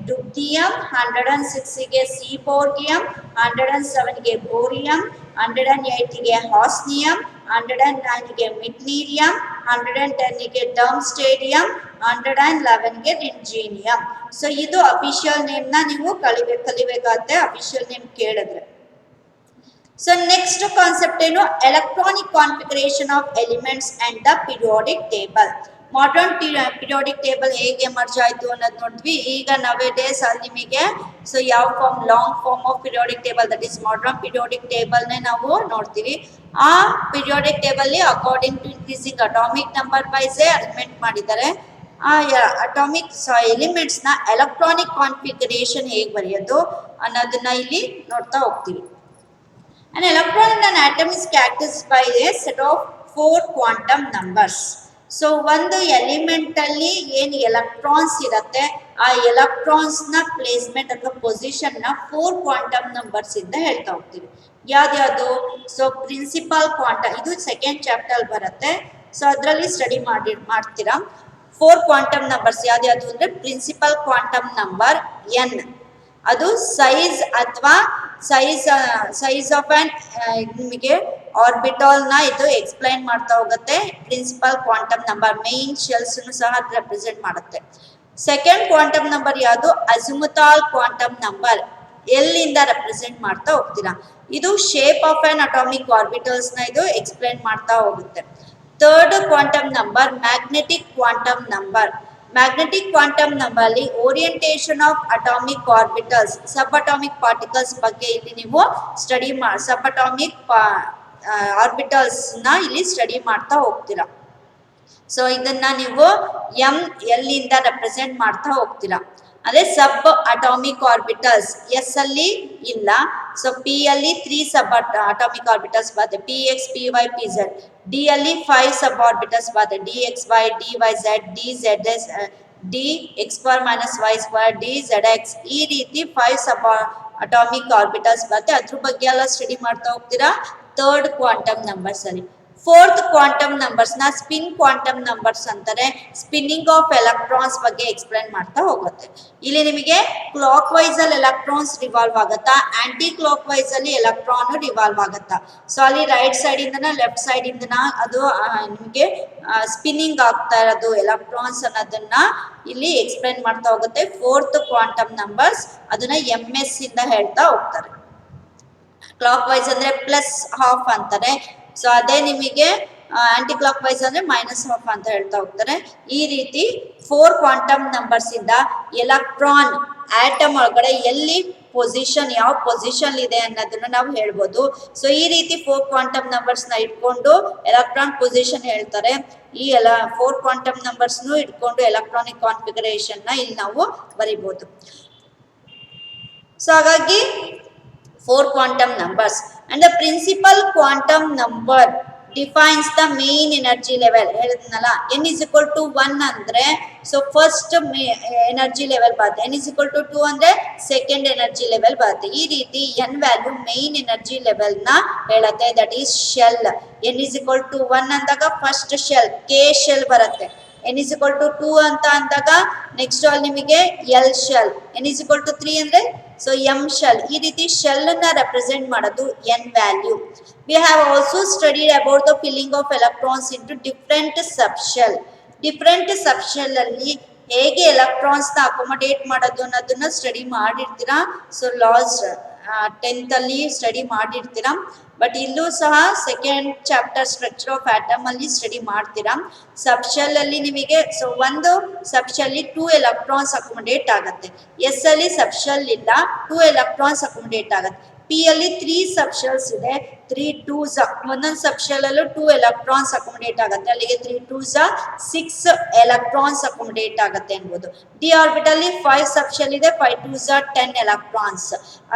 ಡುಬ್ದಿಯಂ, 106ಗೆ ಸೀಬೋರ್ಗಿಯಂ, 107ಗೆ ಬೋರಿಯಂ, 108ಗೆ ಹಾಸ್ನಿಯಂ, 109ಗೆ ಮಿಡ್ನೀರಿಯಂ, 110ಗೆ ಡರ್ಮ್ಸ್ಟೇಡಿಯಂ, 111ಗೆ ರಿಂಜೀನಿಯಂ. ಸೊ ಇದು ಅಫಿಷಿಯಲ್ ನೇಮ್ ನ ನೀವು ಕಲಿಬೇಕಾಗುತ್ತೆ ಅಫಿಷಿಯಲ್ ನೇಮ್ ಕೇಳಿದ್ರೆ. ಸೊ ನೆಕ್ಸ್ಟ್ ಕಾನ್ಸೆಪ್ಟ್ ಏನು? Electronic configuration of elements and the periodic table. Modern periodic table ಹೇಗೆ ಎಮರ್ಜ್ ಆಯಿತು ಅನ್ನೋದು ನೋಡಿದ್ವಿ. ಈಗ ನವೇ ಡೇಸ್ ಅಲ್ಲಿ ನಿಮಗೆ ಸೊ ಯಾವ form, long form of periodic table, that is modern periodic ಟೇಬಲ್ನೇ ನಾವು ನೋಡ್ತೀವಿ. ಆ periodic table according to increasing atomic number wise arrangement ಮಾಡಿದ್ದಾರೆ. ಆ ಅಟಾಮಿಕ್ ಎಲಿಮೆಂಟ್ಸ್ ನ ಎಲೆಕ್ಟ್ರಾನಿಕ್ ಕಾನ್ಫಿಗರೇಷನ್ ಹೇಗೆ ಬರೆಯೋದು ಅನ್ನೋದನ್ನ ಇಲ್ಲಿ ನೋಡ್ತಾ ಹೋಗ್ತೀವಿ. An electron in an atom is characterized by a set of 4 quantum numbers. So ಒಂದು ಎಲಿಮೆಂಟ್ ಅಲ್ಲಿ ಏನು ಎಲೆಕ್ಟ್ರಾನ್ಸ್ ಇರುತ್ತೆ ಆ ಎಲೆಕ್ಟ್ರಾನ್ಸ್ ನ ಪ್ಲೇಸ್ಮೆಂಟ್ ಅಥವಾ ಪೊಸಿಷನ್ ನ 4 ಕ್ವಾಂಟಮ್ ನಂಬರ್ಸ್ ಇಂದ ಹೇಳ್ತಾ ಹೋಗ್ತೀವಿ. ಯಾವ್ದು? ಸೊ ಪ್ರಿನ್ಸಿಪಲ್ ಕ್ವಾಂಟಮ್, ಇದು ಸೆಕೆಂಡ್ ಚಾಪ್ಟರ್ ಬರುತ್ತೆ. ಸೊ ಅದರಲ್ಲಿ ಸ್ಟಡಿ ಮಾಡ್ತೀರಾ. 4 ಕ್ವಾಂಟಮ್ ನಂಬರ್ಸ್ ಯಾವ್ದು ಅಂದ್ರೆ ಪ್ರಿನ್ಸಿಪಲ್ ಕ್ವಾಂಟಮ್ ನಂಬರ್ n, ಅದು ಸೈಜ್ ಅಥವಾ ಸೈಜ್ ಆಫ್ ಆನ್ ನಿಮಗೆ ಆರ್ಬಿಟಲ್ ನ ಇದು ಎಕ್ಸ್ಪ್ಲೈನ್ ಮಾಡ್ತಾ ಹೋಗುತ್ತೆ. Principal quantum number main shells ಸಹ ರೆಪ್ರೆಸೆಂಟ್ ಮಾಡುತ್ತೆ. ಸೆಕೆಂಡ್ ಕ್ವಾಂಟಮ್ ನಂಬರ್ ಯಾವುದು? ಅಜಿಮುಥಾಲ್ ಕ್ವಾಂಟಮ್ ನಂಬರ್, ಎಲ್ಲಿಂದ ರೆಪ್ರೆಸೆಂಟ್ ಮಾಡ್ತಾ ಹೋಗ್ತೀರಾ. ಇದು shape of an atomic orbitals ನ ಇದು ಎಕ್ಸ್ಪ್ಲೈನ್ ಮಾಡ್ತಾ ಹೋಗುತ್ತೆ. Third quantum number magnetic quantum number. Magnetic quantum number ಅಲ್ಲಿ orientation of atomic orbitals, subatomic particles ಬಗ್ಗೆ ಇಲ್ಲಿ ನೀವು ಸ್ಟಡಿ ಸಬ್ ಅಟಾಮಿಕ್ ಆರ್ಬಿಟಲ್ಸ್ ನ ಇಲ್ಲಿ ಸ್ಟಡಿ ಮಾಡ್ತಾ ಹೋಗ್ತೀರಾ. ಸೊ ಇದನ್ನ ನೀವು ML ಇಂದ ರೆಪ್ರೆಸೆಂಟ್ ಮಾಡ್ತಾ ಹೋಗ್ತೀರಾ. ಅದೇ ಸಬ್ ಅಟಾಮಿಕ್ ಆರ್ಬಿಟಲ್ಸ್ ಎಸ್ ಅಲ್ಲಿ ಇಲ್ಲ. ಸೊ P ಅಲ್ಲಿ 3 ಸಬ್ ಅಟಾಮಿಕ್ ಆರ್ಬಿಟಲ್ಸ್ ಬರುತ್ತೆ, PX, PY, PZ. D ಅಲ್ಲಿ 5 ಸಬ್ ಆರ್ಬಿಟಲ್ಸ್ ಬರುತ್ತೆ, DXY, DYZ, DZS, DX² - Y², DZX. ಈ ರೀತಿ 5 ಸಬ್ ಅಟಾಮಿಕ್ ಆರ್ಬಿಟಲ್ಸ್ ಬರುತ್ತೆ. ಅದ್ರ ಬಗ್ಗೆ ಎಲ್ಲ ಸ್ಟಡಿ ಮಾಡ್ತಾ ಹೋಗ್ತೀರಾ ಥರ್ಡ್ ಕ್ವಾಂಟಮ್ ನಂಬರ್ಸ್ ಅಲ್ಲಿ. ಫೋರ್ತ್ ಕ್ವಾಂಟಮ್ ನಂಬರ್ಸ್ ನ ಸ್ಪಿನ್ ಕ್ವಾಂಟಮ್ ನಂಬರ್ಸ್ ಅಂತಾರೆ. ಸ್ಪಿನ್ನಿಂಗ್ ಆಫ್ ಎಲೆಕ್ಟ್ರಾನ್ಸ್ ಬಗ್ಗೆ ಎಕ್ಸ್ಪ್ಲೈನ್ ಮಾಡ್ತಾ ಹೋಗುತ್ತೆ. ಇಲ್ಲಿ ನಿಮಗೆ ಕ್ಲಾಕ್ ವೈಸ್ ಅಲ್ಲಿ ಎಲೆಕ್ಟ್ರಾನ್ಸ್ ರಿವಾಲ್ವ್ ಆಗುತ್ತಾ, ಆಂಟಿ ಕ್ಲಾಕ್ ವೈಸ್ ಅಲ್ಲಿ ಎಲೆಕ್ಟ್ರಾನ್ ರಿವಾಲ್ವ್ ಆಗುತ್ತಾ. ಸೊ ಅಲ್ಲಿ ರೈಟ್ ಸೈಡ್ ಇಂದನ ಲೆಫ್ಟ್ ಸೈಡ್ ಇಂದನ ಅದು ನಿಮಗೆ ಸ್ಪಿನ್ನಿಂಗ್ ಆಗ್ತಾ ಇರೋದು ಎಲೆಕ್ಟ್ರಾನ್ಸ್ ಅನ್ನೋದನ್ನ ಇಲ್ಲಿ ಎಕ್ಸ್ಪ್ಲೈನ್ ಮಾಡ್ತಾ ಹೋಗುತ್ತೆ. ಫೋರ್ತ್ ಕ್ವಾಂಟಮ್ ನಂಬರ್ಸ್ ಅದನ್ನ MS ಇಂದ ಹೇಳ್ತಾ ಹೋಗ್ತಾರೆ. ಕ್ಲಾಕ್ ವೈಸ್ ಅಂದ್ರೆ +½ ಅಂತಾರೆ. ಸೊ ಅದೇ ನಿಮಗೆ ಆಂಟಿ ಕ್ಲಾಕ್ ವೈಸ್ ಅಂದ್ರೆ -½ ಅಂತ ಹೇಳ್ತಾ ಹೋಗ್ತಾರೆ. ಈ ರೀತಿ 4 ಕ್ವಾಂಟಮ್ ನಂಬರ್ಸ್ ಇಂದ ಎಲೆಕ್ಟ್ರಾನ್ ಆಟಮ್ ಒಳಗಡೆ ಎಲ್ಲಿ ಪೊಸಿಷನ್, ಯಾವ ಪೊಸಿಷನ್ ಇದೆ ಅನ್ನೋದನ್ನ ನಾವು ಹೇಳ್ಬೋದು. ಸೊ ಈ ರೀತಿ 4 ಕ್ವಾಂಟಮ್ ನಂಬರ್ಸ್ ನ ಇಟ್ಕೊಂಡು ಎಲೆಕ್ಟ್ರಾನ್ ಪೊಸಿಷನ್ ಹೇಳ್ತಾರೆ. ಈ 4 ಕ್ವಾಂಟಮ್ ನಂಬರ್ಸ್ ಇಟ್ಕೊಂಡು ಎಲೆಕ್ಟ್ರಾನಿಕ್ ಕಾನ್ಫಿಗರೇಷನ್ ನ ಇಲ್ಲಿ ನಾವು ಬರಿಬಹುದು. ಸೊ ಹಾಗಾಗಿ 4 quantum numbers and the principal quantum number defines the main energy level ಹೇಳಿದ್ನಲ್ಲ n is equal to 1 ಅಂದ್ರೆ ಸೊ ಫಸ್ಟ್ ಎನರ್ಜಿ ಲೆವೆಲ್ ಬರುತ್ತೆ n is equal to 2 ಅಂದ್ರೆ ಸೆಕೆಂಡ್ ಎನರ್ಜಿ ಲೆವೆಲ್ ಬರುತ್ತೆ ಈ ರೀತಿ n value main energy level ನ ಹೇಳುತ್ತೆ that is shell n is equal to 1 ಅಂದಾಗ ಫಸ್ಟ್ ಶೆಲ್ k ಶೆಲ್ ಬರುತ್ತೆ n is equal to 2 ಅಂತ ಅಂದಾಗ ನೆಕ್ಸ್ಟ್ ಅಲ್ಲಿ ನಿಮಗೆ l shell n is equal to 3 ಅಂದ್ರೆ ಸೊ m ಶೆಲ್ ಈ ರೀತಿ ಶೆಲ್ ನ ರೆಪ್ರೆಸೆಂಟ್ ಮಾಡೋದು n value we have also studied about the filling of electrons into different subshell ಅಲ್ಲಿ ಹೇಗೆ ಎಲೆಕ್ಟ್ರಾನ್ಸ್ ನ ಅಕೊಮಡೇಟ್ ಮಾಡೋದು ಅನ್ನೋದನ್ನ ಸ್ಟಡಿ ಮಾಡಿರ್ತೀರಾ ಸೊ ಲಾಸ್ಟ್ 10th ಅಲ್ಲಿ ಸ್ಟಡಿ ಮಾಡಿರ್ತೀರಾ ಬಟ್ ಇಲ್ಲೂ ಸಹ second chapter structure of atom ಅಲ್ಲಿ ಸ್ಟಡಿ ಮಾಡ್ತೀರಾ ಸಬ್ಶೆಲ್ ಅಲ್ಲಿ ನಿಮಗೆ ಸೊ ಒಂದು ಸಬ್ಶೆಲ್ 2 ಎಲೆಕ್ಟ್ರಾನ್ಸ್ ಅಕೊಮಡೇಟ್ ಆಗುತ್ತೆ ಎಸ್ ಅಲ್ಲಿ ಸಬ್ಶೆಲ್ ಇಲ್ಲ 2 ಎಲೆಕ್ಟ್ರಾನ್ಸ್ ಅಕೊಮಡೇಟ್ ಆಗುತ್ತೆ ಪಿ ಅಲ್ಲಿ 3 ಸಬ್ಶೆಲ್ಸ್ ಇದೆ 3 2s ಒಂದೊಂದು ಸಬ್ಶೆಲ್ ಅಲ್ಲೂ 2 ಎಲೆಕ್ಟ್ರಾನ್ಸ್ ಅಕೊಮಡೇಟ್ ಆಗುತ್ತೆ ಅಲ್ಲಿಗೆ 3 2s 6 ಎಲೆಕ್ಟ್ರಾನ್ಸ್ ಅಕೊಮಡೇಟ್ ಆಗುತ್ತೆ ಅನ್ಬೋದು ಡಿ ಆರ್ಬಿಟಲ್ 5 ಸಬ್ಶೆಲ್ ಇದೆ 5 2s 10 ಎಲೆಕ್ಟ್ರಾನ್ಸ್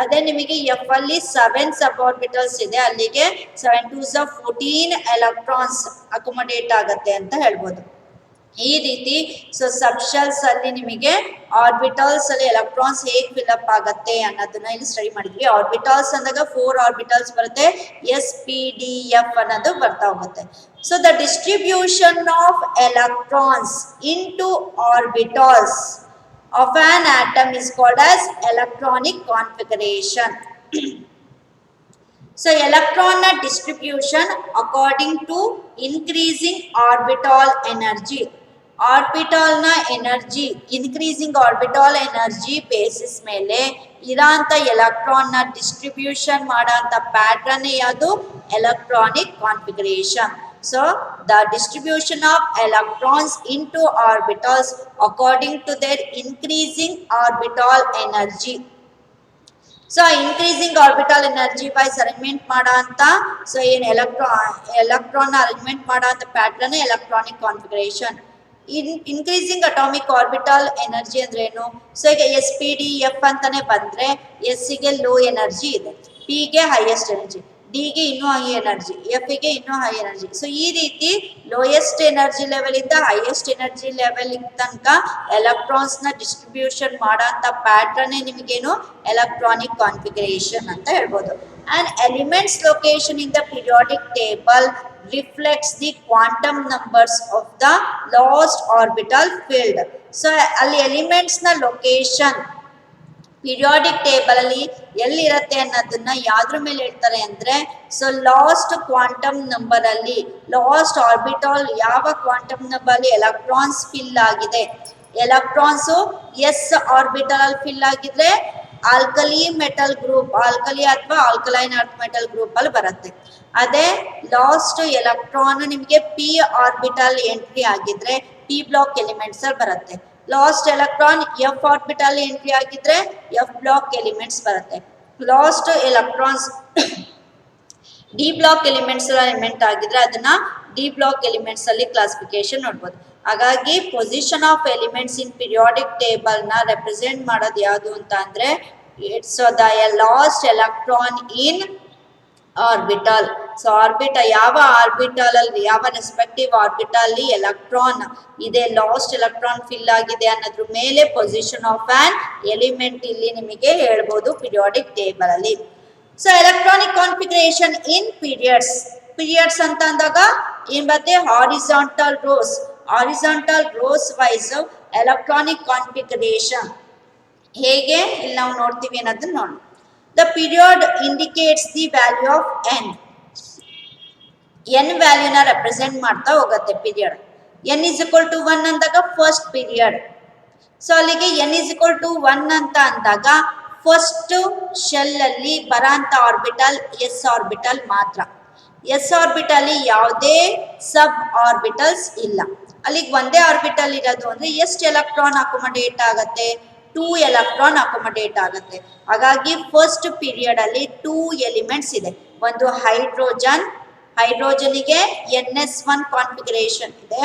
ಅದೇ ನಿಮಗೆ ಎಫ್ ಅಲ್ಲಿ 7 ಸಬ್ ಆರ್ಬಿಟಲ್ಸ್ ಇದೆ ಅಲ್ಲಿಗೆ 7 2s 14 ಎಲೆಕ್ಟ್ರಾನ್ಸ್ ಅಕೊಮಡೇಟ್ ಆಗುತ್ತೆ ಅಂತ ಹೇಳ್ಬೋದು ಈ ರೀತಿ ಸೊ ಸಬ್ಶೆಲ್ಸ್ ಅಲ್ಲಿ ನಿಮಗೆ ಆರ್ಬಿಟಲ್ಸ್ ಅಲ್ಲಿ ಎಲೆಕ್ಟ್ರಾನ್ಸ್ ಹೇಗೆ ಫಿಲ್ ಅಪ್ ಆಗುತ್ತೆ ಅನ್ನೋದನ್ನ ಇಲ್ಲಿ ಸ್ಟಡಿ ಮಾಡಿದ್ವಿ ಆರ್ಬಿಟಲ್ಸ್ ಅಂದಾಗ 4 ಆರ್ಬಿಟಲ್ಸ್ ಬರುತ್ತೆ ಎಸ್ ಪಿ ಡಿ ಎಫ್ ಅನ್ನೋದು ಬರ್ತಾ ಹೋಗುತ್ತೆ so the distribution of electrons into orbitals of on atom is called as electronic configuration So electron distribution according to increasing orbital energy. Orbital na energy, increasing orbital energy basis ಮೇಲೆ ಇರಾಂತ electron na distribution ಮಾಡಂತ pattern ಯಾವುದು electronic configuration. So the distribution of electrons into orbitals according to their increasing orbital energy. So increasing orbital energy wise arrangement ಮಾಡೋ ಅಂತ so ಏನು electron arrangement ಮಾಡೋ ಅಂತ pattern electronic configuration increasing atomic orbital energy ಅಂದ್ರೆ ಏನು so ಈಗ S P D F ಅಂತಾನೆ ಬಂದ್ರೆ ಎಸ್ ಗೆ ಲೋ ಎನರ್ಜಿ ಇದೆ ಪಿ ಗೆ ಹೈಯೆಸ್ಟ್ ಎನರ್ಜಿ ಡಿ ಗೆ ಇನ್ನೂ ಹೈ ಎನರ್ಜಿ ಎಫ್ ಗೆ ಇನ್ನೂ ಹೈ ಎನರ್ಜಿ ಸೊ ಈ ರೀತಿ ಲೋಯೆಸ್ಟ್ ಎನರ್ಜಿ ಲೆವೆಲ್ ಇಂದ ಹೈಯೆಸ್ಟ್ ಎನರ್ಜಿ ಲೆವೆಲ್ ತನಕ ಎಲೆಕ್ಟ್ರಾನ್ಸ್ ನ ಡಿಸ್ಟ್ರಿಬ್ಯೂಷನ್ ಮಾಡೋ ಪ್ಯಾಟರ್ನ್ ನಿಮಗೇನು ಎಲೆಕ್ಟ್ರಾನಿಕ್ ಕಾನ್ಫಿಗರೇಷನ್ ಅಂತ ಹೇಳ್ಬೋದು and elements location in the periodic table reflects the quantum numbers of the last orbital field so ಅಲ್ಲಿ ಎಲಿಮೆಂಟ್ಸ್ ನ ಲೊಕೇಶನ್ ಪೀರಿಯಾಡಿಕ್ ಟೇಬಲ್ ಅಲ್ಲಿ ಎಲ್ಲಿರುತ್ತೆ ಅನ್ನೋದನ್ನ ಯಾವ್ದ್ರ ಮೇಲೆ ಹೇಳ್ತಾರೆ ಅಂದ್ರೆ ಸೊ ಲಾಸ್ಟ್ ಕ್ವಾಂಟಮ್ ನಂಬರ್ ಅಲ್ಲಿ ಲಾಸ್ಟ್ ಆರ್ಬಿಟಲ್ ಯಾವ ಕ್ವಾಂಟಮ್ ನಂಬರ್ ಅಲ್ಲಿ ಎಲೆಕ್ಟ್ರಾನ್ಸ್ ಫಿಲ್ ಆಗಿದೆ ಎಲೆಕ್ಟ್ರಾನ್ಸ್ ಎಸ್ ಆರ್ಬಿಟಲ್ ಅಲ್ಲಿ ಫಿಲ್ ಆಗಿದ್ರೆ ಆಲ್ಕಲಿ ಮೆಟಲ್ ಗ್ರೂಪ್ ಆಲ್ಕಲಿ ಅಥವಾ ಆಲ್ಕಲೈನ್ ಅರ್ತ್ ಮೆಟಲ್ ಗ್ರೂಪ್ ಅಲ್ಲಿ ಬರುತ್ತೆ ಅದೇ ಲಾಸ್ಟ್ ಎಲೆಕ್ಟ್ರಾನ್ ನಿಮಗೆ ಪಿ ಆರ್ಬಿಟಲ್ ಎಂಟ್ರಿ ಆಗಿದ್ರೆ ಪಿ ಬ್ಲಾಕ್ ಎಲಿಮೆಂಟ್ಸ್ ಅಲ್ಲಿ ಬರುತ್ತೆ last electron F orbital entry ಆಗಿದ್ರೆ ಎಫ್ ಬ್ಲಾಕ್ ಎಲಿಮೆಂಟ್ಸ್ ಬರುತ್ತೆ last electrons D block elements element ಆಗಿದ್ರೆ ಅದನ್ನ ಡಿ ಬ್ಲಾಕ್ ಎಲಿಮೆಂಟ್ಸ್ ಅಲ್ಲಿ ಕ್ಲಾಸಿಫಿಕೇಶನ್ ನೋಡ್ಬೋದು ಹಾಗಾಗಿ position of elements in periodic table ನ ರೆಪ್ರೆಸೆಂಟ್ ಮಾಡೋದು ಯಾವುದು ಅಂತ ಅಂದ್ರೆ it's the last electron in orbital so orbital ಯಾವ ಆರ್ಬಿಟಲ್ ಅಲ್ಲಿ ಯಾವ ರೆಸ್ಪೆಕ್ಟಿವ್ ಆರ್ಬಿಟಲ್ ಅಲ್ಲಿ ಎಲೆಕ್ಟ್ರಾನ್ ಇದೆ ಲಾಸ್ಟ್ ಎಲೆಕ್ಟ್ರಾನ್ ಫಿಲ್ ಆಗಿದೆ ಅನ್ನೋದ್ರ ಮೇಲೆ ಪೊಸಿಷನ್ ಆಫ್ ಆನ್ ಎಲಿಮೆಂಟ್ ಇಲ್ಲಿ ನಿಮಗೆ ಹೇಳ್ಬೋದು ಪೀರಿಯಾಡಿಕ್ ಟೇಬಲ್ ಅಲ್ಲಿ so electronic configuration in periods ಅಂತ ಅಂದಾಗ ಏನ್ ಬರುತ್ತೆ horizontal rows wise electronic configuration ಹೇಗೆ ಇಲ್ಲಿ ನಾವು ನೋಡ್ತೀವಿ ಅನ್ನೋದನ್ನ ನೋಡೋಣ The period indicates the value of n. n value na represent ಮಾಡ್ತಾ ಹೋಗುತ್ತೆ period. n is equal to 1 ಅಂದಾಗ first period. ಸೊ ಅಲ್ಲಿಗೆ n is equal to 1 ಅಂತ ಅಂದಾಗ ಫಸ್ಟ್ ಶೆಲ್ ಅಲ್ಲಿ ಬರಾಂತ ಆರ್ಬಿಟಲ್ ಎಸ್ ಆರ್ಬಿಟಲ್ ಮಾತ್ರ ಎಸ್ ಆರ್ಬಿಟಲ್ ಯಾವುದೇ ಸಬ್ ಆರ್ಬಿಟಲ್ಸ್ ಇಲ್ಲ ಅಲ್ಲಿಗೆ ಒಂದೇ ಆರ್ಬಿಟಲ್ ಇರೋದು ಅಂದ್ರೆ ಎಷ್ಟು ಎಲೆಕ್ಟ್ರಾನ್ ಅಕೊಮಡೇಟ್ ಆಗುತ್ತೆ 2 ಎಲೆಕ್ಟ್ರಾನ್ ಅಕೊಮಡೇಟ್ ಆಗುತ್ತೆ ಹಾಗಾಗಿ ಫಸ್ಟ್ ಪೀರಿಯಡ್ ಅಲ್ಲಿ 2 ಎಲಿಮೆಂಟ್ಸ್ ಇದೆ ಒಂದು ಹೈಡ್ರೋಜನ್ಗೆ NS1 ಕಾನ್ಫಿಗರೇಷನ್ ಇದೆ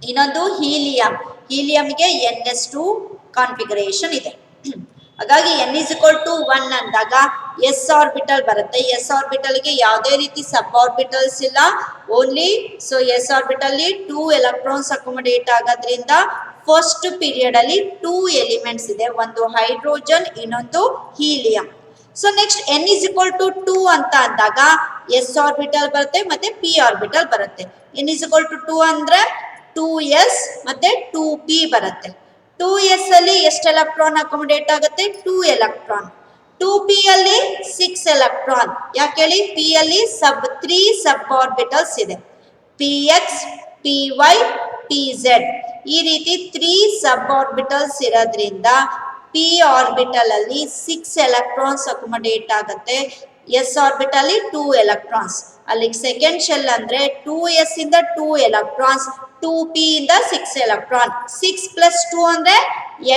ಇನ್ನೊಂದು ಹೀಲಿಯಂಗೆ NS2 ಕಾನ್ಫಿಗರೇಷನ್ ಇದೆ ಹಾಗಾಗಿ n is equal to 1 ಅಂದಾಗ ಎಸ್ ಆರ್ಬಿಟಲ್ ಬರುತ್ತೆ. ಎಸ್ ಆರ್ಬಿಟಲ್ಗೆ ಯಾವುದೇ ರೀತಿ ಸಬ್ ಆರ್ಬಿಟಲ್ಸ್ ಇಲ್ಲ, only so S orbital 2 electrons accommodate ಆಗೋದ್ರಿಂದ ಫಸ್ಟ್ ಪೀರಿಯಡ್ ಅಲ್ಲಿ 2 ಎಲಿಮೆಂಟ್ಸ್ ಇದೆ, ಒಂದು ಹೈಡ್ರೋಜನ್ ಇನ್ನೊಂದು helium. So next n is equal to 2 ಅಂತ ಅಂದಾಗ ಎಸ್ ಆರ್ಬಿಟಲ್ ಬರುತ್ತೆ ಮತ್ತೆ ಪಿ ಆರ್ಬಿಟಲ್ ಬರುತ್ತೆ. n is equal to 2 ಅಂದ್ರೆ 2s ಮತ್ತೆ 2p ಬರುತ್ತೆ. 2s ಅಲ್ಲಿ ಎಷ್ಟು ಎಲೆಕ್ಟ್ರಾನ್ ಅಕೊಮಡೇಟ್ ಆಗುತ್ತೆ? 2 ಎಲೆಕ್ಟ್ರಾನ್. 2p ಅಲ್ಲಿ 6 ಎಲೆಕ್ಟ್ರಾನ್. ಯಾಕೆ ಹೇಳಿ? p ಅಲ್ಲಿ 3 ಸಬ್ ಆರ್ಬಿಟಲ್ಸ್ ಇದೆ, px py pz ಈ ರೀತಿ 3 ಸಬ್ ಆರ್ಬಿಟಲ್ಸ್ ಇರೋದ್ರಿಂದ p ಆರ್ಬಿಟಲ್ ಅಲ್ಲಿ 6 ಎಲೆಕ್ಟ್ರಾನ್ಸ್ ಅಕೊಮಡೇಟ್ ಆಗುತ್ತೆ, s ಆರ್ಬಿಟಲ್ 2 ಎಲೆಕ್ಟ್ರಾನ್ಸ್. ಅಲ್ಲಿ ಸೆಕೆಂಡ್ ಶೆಲ್ ಅಂದ್ರೆ 2s ಇಂದ 2 ಎಲೆಕ್ಟ್ರಾನ್ಸ್, 2p ಇಂದ 6 ಎಲೆಕ್ಟ್ರಾನ್. 6 + 2 ಅಂದ್ರೆ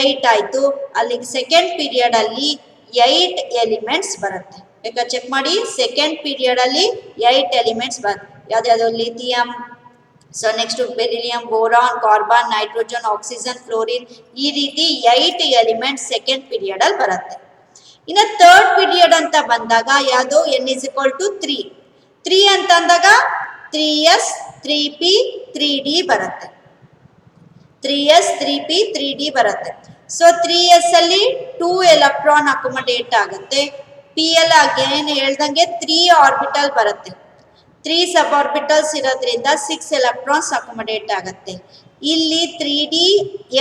8 ಆಯ್ತು. ಅಲ್ಲಿಗೆ ಸೆಕೆಂಡ್ ಪೀರಿಯಡ್ ಅಲ್ಲಿ 8 ಎಲಿಮೆಂಟ್ಸ್ ಬರುತ್ತೆ. ಬೇಕಾ ಚೆಕ್ ಮಾಡಿ, ಸೆಕೆಂಡ್ ಪೀರಿಯಡ್ ಅಲ್ಲಿ 8 ಎಲಿಮೆಂಟ್ಸ್ ಬರುತ್ತೆ. ಯಾವ್ದು? Lithium, so next beryllium, boron, carbon, nitrogen, oxygen, fluorine ಈ ರೀತಿ 8 ಎಲಿಮೆಂಟ್ಸ್ ಸೆಕೆಂಡ್ ಪೀರಿಯಡ್ ಅಲ್ಲಿ ಬರುತ್ತೆ. ಇನ್ನು ಥರ್ಡ್ ಪೀರಿಯಡ್ ಅಂತ ಬಂದಾಗ ಯಾವುದು? n is equal to 3. 3 ಅಂತ ಅಂದಾಗ 3s 3p 3d ಬರುತ್ತೆ. 3s 3p 3d ಬರುತ್ತೆ. ಸೊ 3s ಅಲ್ಲಿ 2 ಎಲೆಕ್ಟ್ರಾನ್ ಅಕೊಮಡೇಟ್ ಆಗುತ್ತೆ. p ಅಲ್ಲಿ ಅಗೇನ್ ಹೇಳ್ದಂಗೆ 3 ಆರ್ಬಿಟಲ್ ಬರುತ್ತೆ. 3 ಸಬ್ ಆರ್ಬಿಟಲ್ಸ್ ಇರೋದ್ರಿಂದ 6 ಎಲೆಕ್ಟ್ರಾನ್ಸ್ ಅಕೊಮಡೇಟ್ ಆಗುತ್ತೆ. ಇಲ್ಲಿ 3d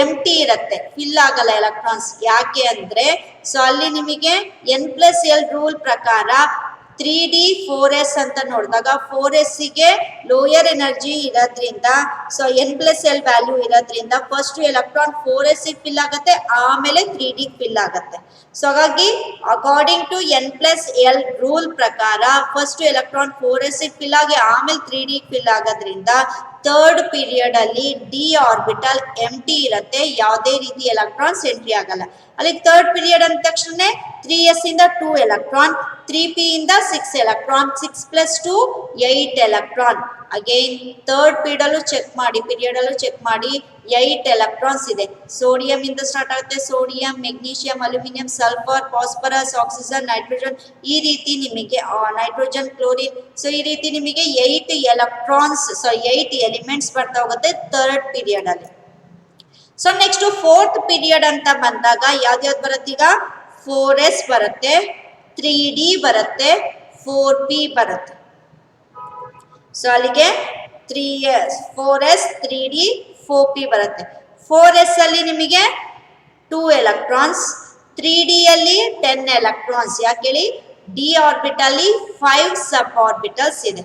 ಎಂಟಿ ಇರುತ್ತೆ, ಫಿಲ್ ಆಗಲ್ಲ ಎಲೆಕ್ಟ್ರಾನ್ಸ್. ಯಾಕೆ ಅಂದ್ರೆ ಸೊ ಅಲ್ಲಿ ನಿಮಗೆ n+l ರೂಲ್ ಪ್ರಕಾರ 3d 4s ಅಂತ ನೋಡಿದಾಗ 4s ಗೆ ಲೋಯರ್ ಎನರ್ಜಿ ಇರೋದ್ರಿಂದ ಸೊ n+l ವ್ಯಾಲ್ಯೂ ಇರೋದ್ರಿಂದ ಫಸ್ಟ್ ಎಲೆಕ್ಟ್ರಾನ್ 4s ಫಿಲ್ ಆಗುತ್ತೆ, ಆಮೇಲೆ 3d ಫಿಲ್ ಆಗುತ್ತೆ. ಸೊ ಹಾಗಾಗಿ ಅಕಾರ್ಡಿಂಗ್ ಟು n+l ರೂಲ್ ಪ್ರಕಾರ ಫಸ್ಟ್ ಎಲೆಕ್ಟ್ರಾನ್ 4s ಫಿಲ್ ಆಗಿ ಆಮೇಲೆ 3d ಫಿಲ್ ಆಗೋದ್ರಿಂದ ಥರ್ಡ್ ಪೀರಿಯಡ್ ಅಲ್ಲಿ ಡಿ ಆರ್ಬಿಟಲ್ ಎಂಟಿ ಇರುತ್ತೆ, ಯಾವುದೇ ರೀತಿ ಎಲೆಕ್ಟ್ರಾನ್ಸ್ ಎಂಟ್ರಿ ಆಗಲ್ಲ. ಅಲ್ಲಿ ಥರ್ಡ್ ಪೀರಿಯಡ್ ಅಂದ ತಕ್ಷಣ 3s ಇಂದ 2 ಎಲೆಕ್ಟ್ರಾನ್, 3p ಇಂದ 6 electron, 6 + 2 8 electron. Again third period ಅಲ್ಲೂ ಚೆಕ್ ಮಾಡಿ 8 ಎಲೆಕ್ಟ್ರಾನ್ಸ್ ಇದೆ. ಸೋಡಿಯಂ ಇಂದ ಸ್ಟಾರ್ಟ್ ಆಗುತ್ತೆ, sodium, magnesium, aluminium, sulphur, phosphorus, oxygen, nitrogen ಈ ರೀತಿ ನಿಮಗೆ ನೈಟ್ರೋಜನ್, ಕ್ಲೋರಿನ್ ಸೊ ಈ ರೀತಿ ನಿಮಗೆ 8 ಎಲೆಕ್ಟ್ರಾನ್ಸ್ 8 ಎಲಿಮೆಂಟ್ಸ್ ಬರ್ತಾ ಹೋಗುತ್ತೆ ಥರ್ಡ್ ಪೀರಿಯಡ್ ಅಲ್ಲಿ. ಸೊ ನೆಕ್ಸ್ಟ್ ಫೋರ್ತ್ ಪೀರಿಯಡ್ ಅಂತ ಬಂದಾಗ ಯಾವ್ದು ಬರುತ್ತೆ? ಈಗ 4s ಬರುತ್ತೆ, 3d ಬರುತ್ತೆ, 4p ಬರುತ್ತೆ. ಸೊ ಅಲ್ಲಿಗೆ 4s 3d 4p ಬರುತ್ತೆ. 4s ಅಲ್ಲಿ ನಿಮಗೆ 2 ಎಲೆಕ್ಟ್ರಾನ್ಸ್, 3d ಅಲ್ಲಿ 10 ಎಲೆಕ್ಟ್ರಾನ್ಸ್. ಯಾಕೆ ಹೇಳಿ? ಡಿ ಆರ್ಬಿಟಲ್ 5 ಸಬ್ ಆರ್ಬಿಟಲ್ಸ್ ಇದೆ.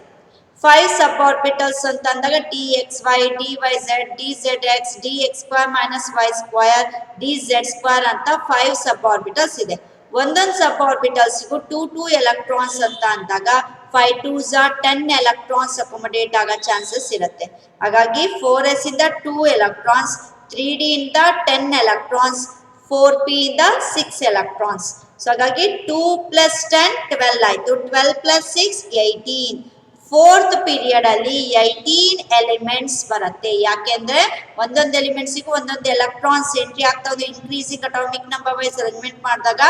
5 ಸಬ್ ಆರ್ಬಿಟಲ್ಸ್ ಅಂತ ಅಂದಾಗ dxy, dyz, dzx, dx² - y², dz² ಅಂತ 5 ಸಬ್ ಆರ್ಬಿಟಲ್ಸ್ ಇದೆ. ಒಂದೊಂದು ಸಬ್ ಆರ್ಬಿಟಲ್ಸ್ಗೂ 2 ಎಲೆಕ್ಟ್ರಾನ್ಸ್ ಅಂತ ಅಂದಾಗ 5 2s 10 ಎಲೆಕ್ಟ್ರಾನ್ಸ್ ಅಕೊಮಡೇಟ್ ಆಗೋ ಚಾನ್ಸಸ್ ಇರುತ್ತೆ. ಹಾಗಾಗಿ 4s ಇಂದ 2 ಎಲೆಕ್ಟ್ರಾನ್ಸ್, 3d ಇಂದ 10 ಎಲೆಕ್ಟ್ರಾನ್ಸ್, 4p ಇಂದ 6 ಎಲೆಕ್ಟ್ರಾನ್ಸ್. ಸೊ ಹಾಗಾಗಿ 2 + 10 12 ಆಯ್ತು, 12 + 6 18. ಫೋರ್ತ್ ಪೀರಿಯಡ್ ಅಲ್ಲಿ 18 ಎಲಿಮೆಂಟ್ಸ್ ಬರುತ್ತೆ. ಯಾಕೆಂದ್ರೆ ಒಂದೊಂದು ಎಲಿಮೆಂಟ್ಸಿಗೂ ಒಂದೊಂದು ಎಲೆಕ್ಟ್ರಾನ್ಸ್ ಎಂಟ್ರಿ ಆಗ್ತಾ ಇದೆ. Increasing atomic number wise arrangement ಮಾಡಿದಾಗ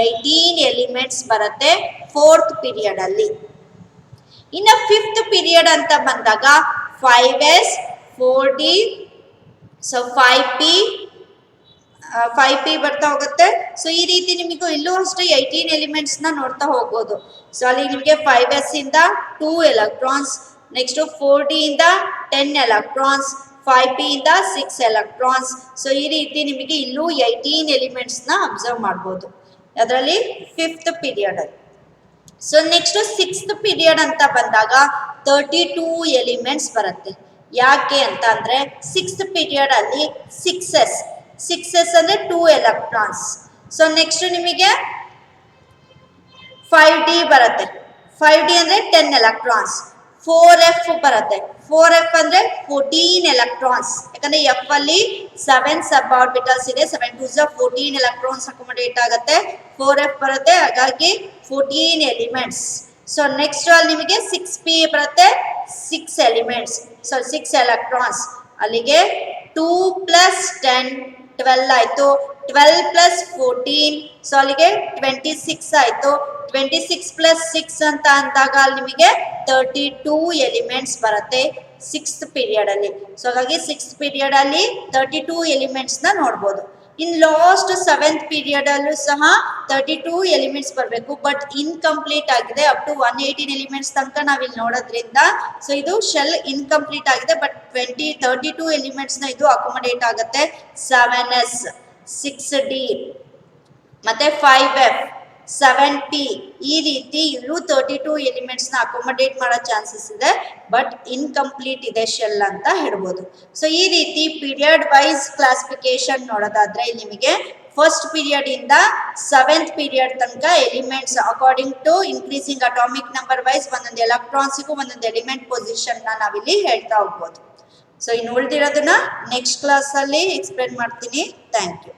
18 ಎಲಿಮೆಂಟ್ಸ್ ಬರುತ್ತೆ ಫೋರ್ತ್ ಪೀರಿಯಡ್ ಅಲ್ಲಿ. ಇನ್ನು ಫಿಫ್ತ್ ಪೀರಿಯಡ್ ಅಂತ ಬಂದಾಗ 5s 4d ಸೊ 5p ಬರ್ತಾ ಹೋಗುತ್ತೆ. ಸೊ ಈ ರೀತಿ ನಿಮಗೂ ಇಲ್ಲೂ ಅಷ್ಟೇ 18 ಎಲಿಮೆಂಟ್ಸ್ ನ ನೋಡ್ತಾ ಹೋಗ್ಬೋದು. ಸೊ ಅಲ್ಲಿ ನಿಮಗೆ 5s ಇಂದ 2 ಎಲೆಕ್ಟ್ರಾನ್ಸ್, ನೆಕ್ಸ್ಟ್ 4d ಇಂದ 10 ಎಲೆಕ್ಟ್ರಾನ್ಸ್, 5p ಇಂದ 6 ಎಲೆಕ್ಟ್ರಾನ್ಸ್. ಸೊ ಈ ರೀತಿ ನಿಮಗೆ ಇಲ್ಲೂ 18 ಎಲಿಮೆಂಟ್ಸ್ ನ ಅಬ್ಸರ್ವ್ ಮಾಡ್ಬೋದು ಅದರಲ್ಲಿ ಫಿಫ್ತ್ ಪೀರಿಯಡ್ ಅಲ್ಲಿ. ಸೊ ನೆಕ್ಸ್ಟ್ ಸಿಕ್ಸ್ತ್ ಪೀರಿಯಡ್ ಅಂತ ಬಂದಾಗ 32 ಎಲಿಮೆಂಟ್ಸ್ ಬರುತ್ತೆ. ಯಾಕೆ ಅಂತ ಅಂದ್ರೆ ಸಿಕ್ಸ್ತ್ ಪೀರಿಯಡ್ ಅಲ್ಲಿ 6s ಅಂದ್ರೆ 2 ಎಲೆಕ್ಟ್ರಾನ್ಸ್. ಸೊ ನೆಕ್ಸ್ಟ್ ನಿಮಗೆ 5d ಬರುತ್ತೆ, 5d ಅಂದ್ರೆ 10 ಎಲೆಕ್ಟ್ರಾನ್ಸ್. 4f ಬರುತ್ತೆ, 4f ಅಂದ್ರೆ 14 ಎಲೆಕ್ಟ್ರಾನ್ಸ್. ಯಾಕಂದ್ರೆ f ಅಲ್ಲಿ 7 ಸಬ್ ಆರ್ಬಿಟಲ್ಸ್ ಇದೆ, 7 2s 14 ಎಲೆಕ್ಟ್ರಾನ್ಸ್ ಅಕೊಮಡೇಟ್ ಆಗುತ್ತೆ. 4f ಬರುತ್ತೆ, ಹಾಗಾಗಿ 14 ಎಲಿಮೆಂಟ್ಸ್. ಸೊ ನೆಕ್ಸ್ಟ್ ಅಲ್ಲಿ ನಿಮಗೆ 6p ಬರುತ್ತೆ, 6 ಎಲಿಮೆಂಟ್ಸ್, ಸೊ 6 ಎಲೆಕ್ಟ್ರಾನ್ಸ್. ಅಲ್ಲಿಗೆ 2 + 10 12 ಆಯ್ತು, 12 + 14 ಸೊ ಅಲ್ಲಿಗೆ 26 ಆಯ್ತು, 26 ಪ್ಲಸ್ 6 ಅಂತ ಅಂದಾಗ ಅಲ್ಲಿ ನಿಮಗೆ 32 ಎಲಿಮೆಂಟ್ಸ್ ಬರುತ್ತೆ 6th ಪೀರಿಯಡ್ ಅಲ್ಲಿ. ಸೊ ಹಾಗಾಗಿ 6th ಪೀರಿಯಡ್ ಅಲ್ಲಿ 32 ಎಲಿಮೆಂಟ್ಸ್ ನ ನೋಡ್ಬೋದು. ಇನ್ ಲಾಸ್ಟ್ 7th ಪೀರಿಯಡ್ ಅಲ್ಲೂ ಸಹ 32 ಎಲಿಮೆಂಟ್ಸ್ ಬರಬೇಕು, ಬಟ್ ಇನ್ಕಂಪ್ಲೀಟ್ ಆಗಿದೆ. ಅಪ್ ಟು 118 ಎಲಿಮೆಂಟ್ಸ್ ತನಕ ನಾವಿಲ್ಲಿ ನೋಡೋದ್ರಿಂದ ಸೊ ಇದು ಶೆಲ್ ಇನ್ಕಂಪ್ಲೀಟ್ ಆಗಿದೆ. ಬಟ್ 32 ಎಲಿಮೆಂಟ್ಸ್ ನ ಇದು ಅಕೊಮಡೇಟ್ ಆಗುತ್ತೆ. 7s 6d ಮತ್ತೆ 5f 7p ಈ ರೀತಿ ಇಲ್ಲೂ 32 ಎಲಿಮೆಂಟ್ಸ್ ನ ಅಕೊಮಡೇಟ್ ಮಾಡೋ ಚಾನ್ಸಸ್ ಇದೆ, ಬಟ್ ಇನ್ಕಂಪ್ಲೀಟ್ ಇದೆ ಶೆಲ್ ಅಂತ ಹೇಳ್ಬೋದು. ಸೊ ಈ ರೀತಿ ಪೀರಿಯಡ್ ವೈಸ್ ಕ್ಲಾಸಿಫಿಕೇಶನ್ ನೋಡೋದಾದ್ರೆ ಇಲ್ಲಿ ನಿಮಗೆ ಫಸ್ಟ್ ಪೀರಿಯಡ್ ಇಂದ 7th ಪೀರಿಯಡ್ ತನಕ elements according to increasing atomic number wise ಒಂದೊಂದು ಎಲೆಕ್ಟ್ರಾನ್ಸ್ಗೂ ಒಂದೊಂದು ಎಲಿಮೆಂಟ್ ಪೊಸಿಷನ್ ನ ನಾವಿಲ್ಲಿ ಹೇಳ್ತಾ ಹೋಗ್ಬೋದು. ಸೊ ಇನ್ನು ಉಳಿದಿರೋದನ್ನ ನೆಕ್ಸ್ಟ್ ಕ್ಲಾಸ್ ಅಲ್ಲಿ ಎಕ್ಸ್ಪ್ಲೇನ್ ಮಾಡ್ತೀನಿ. Thank you.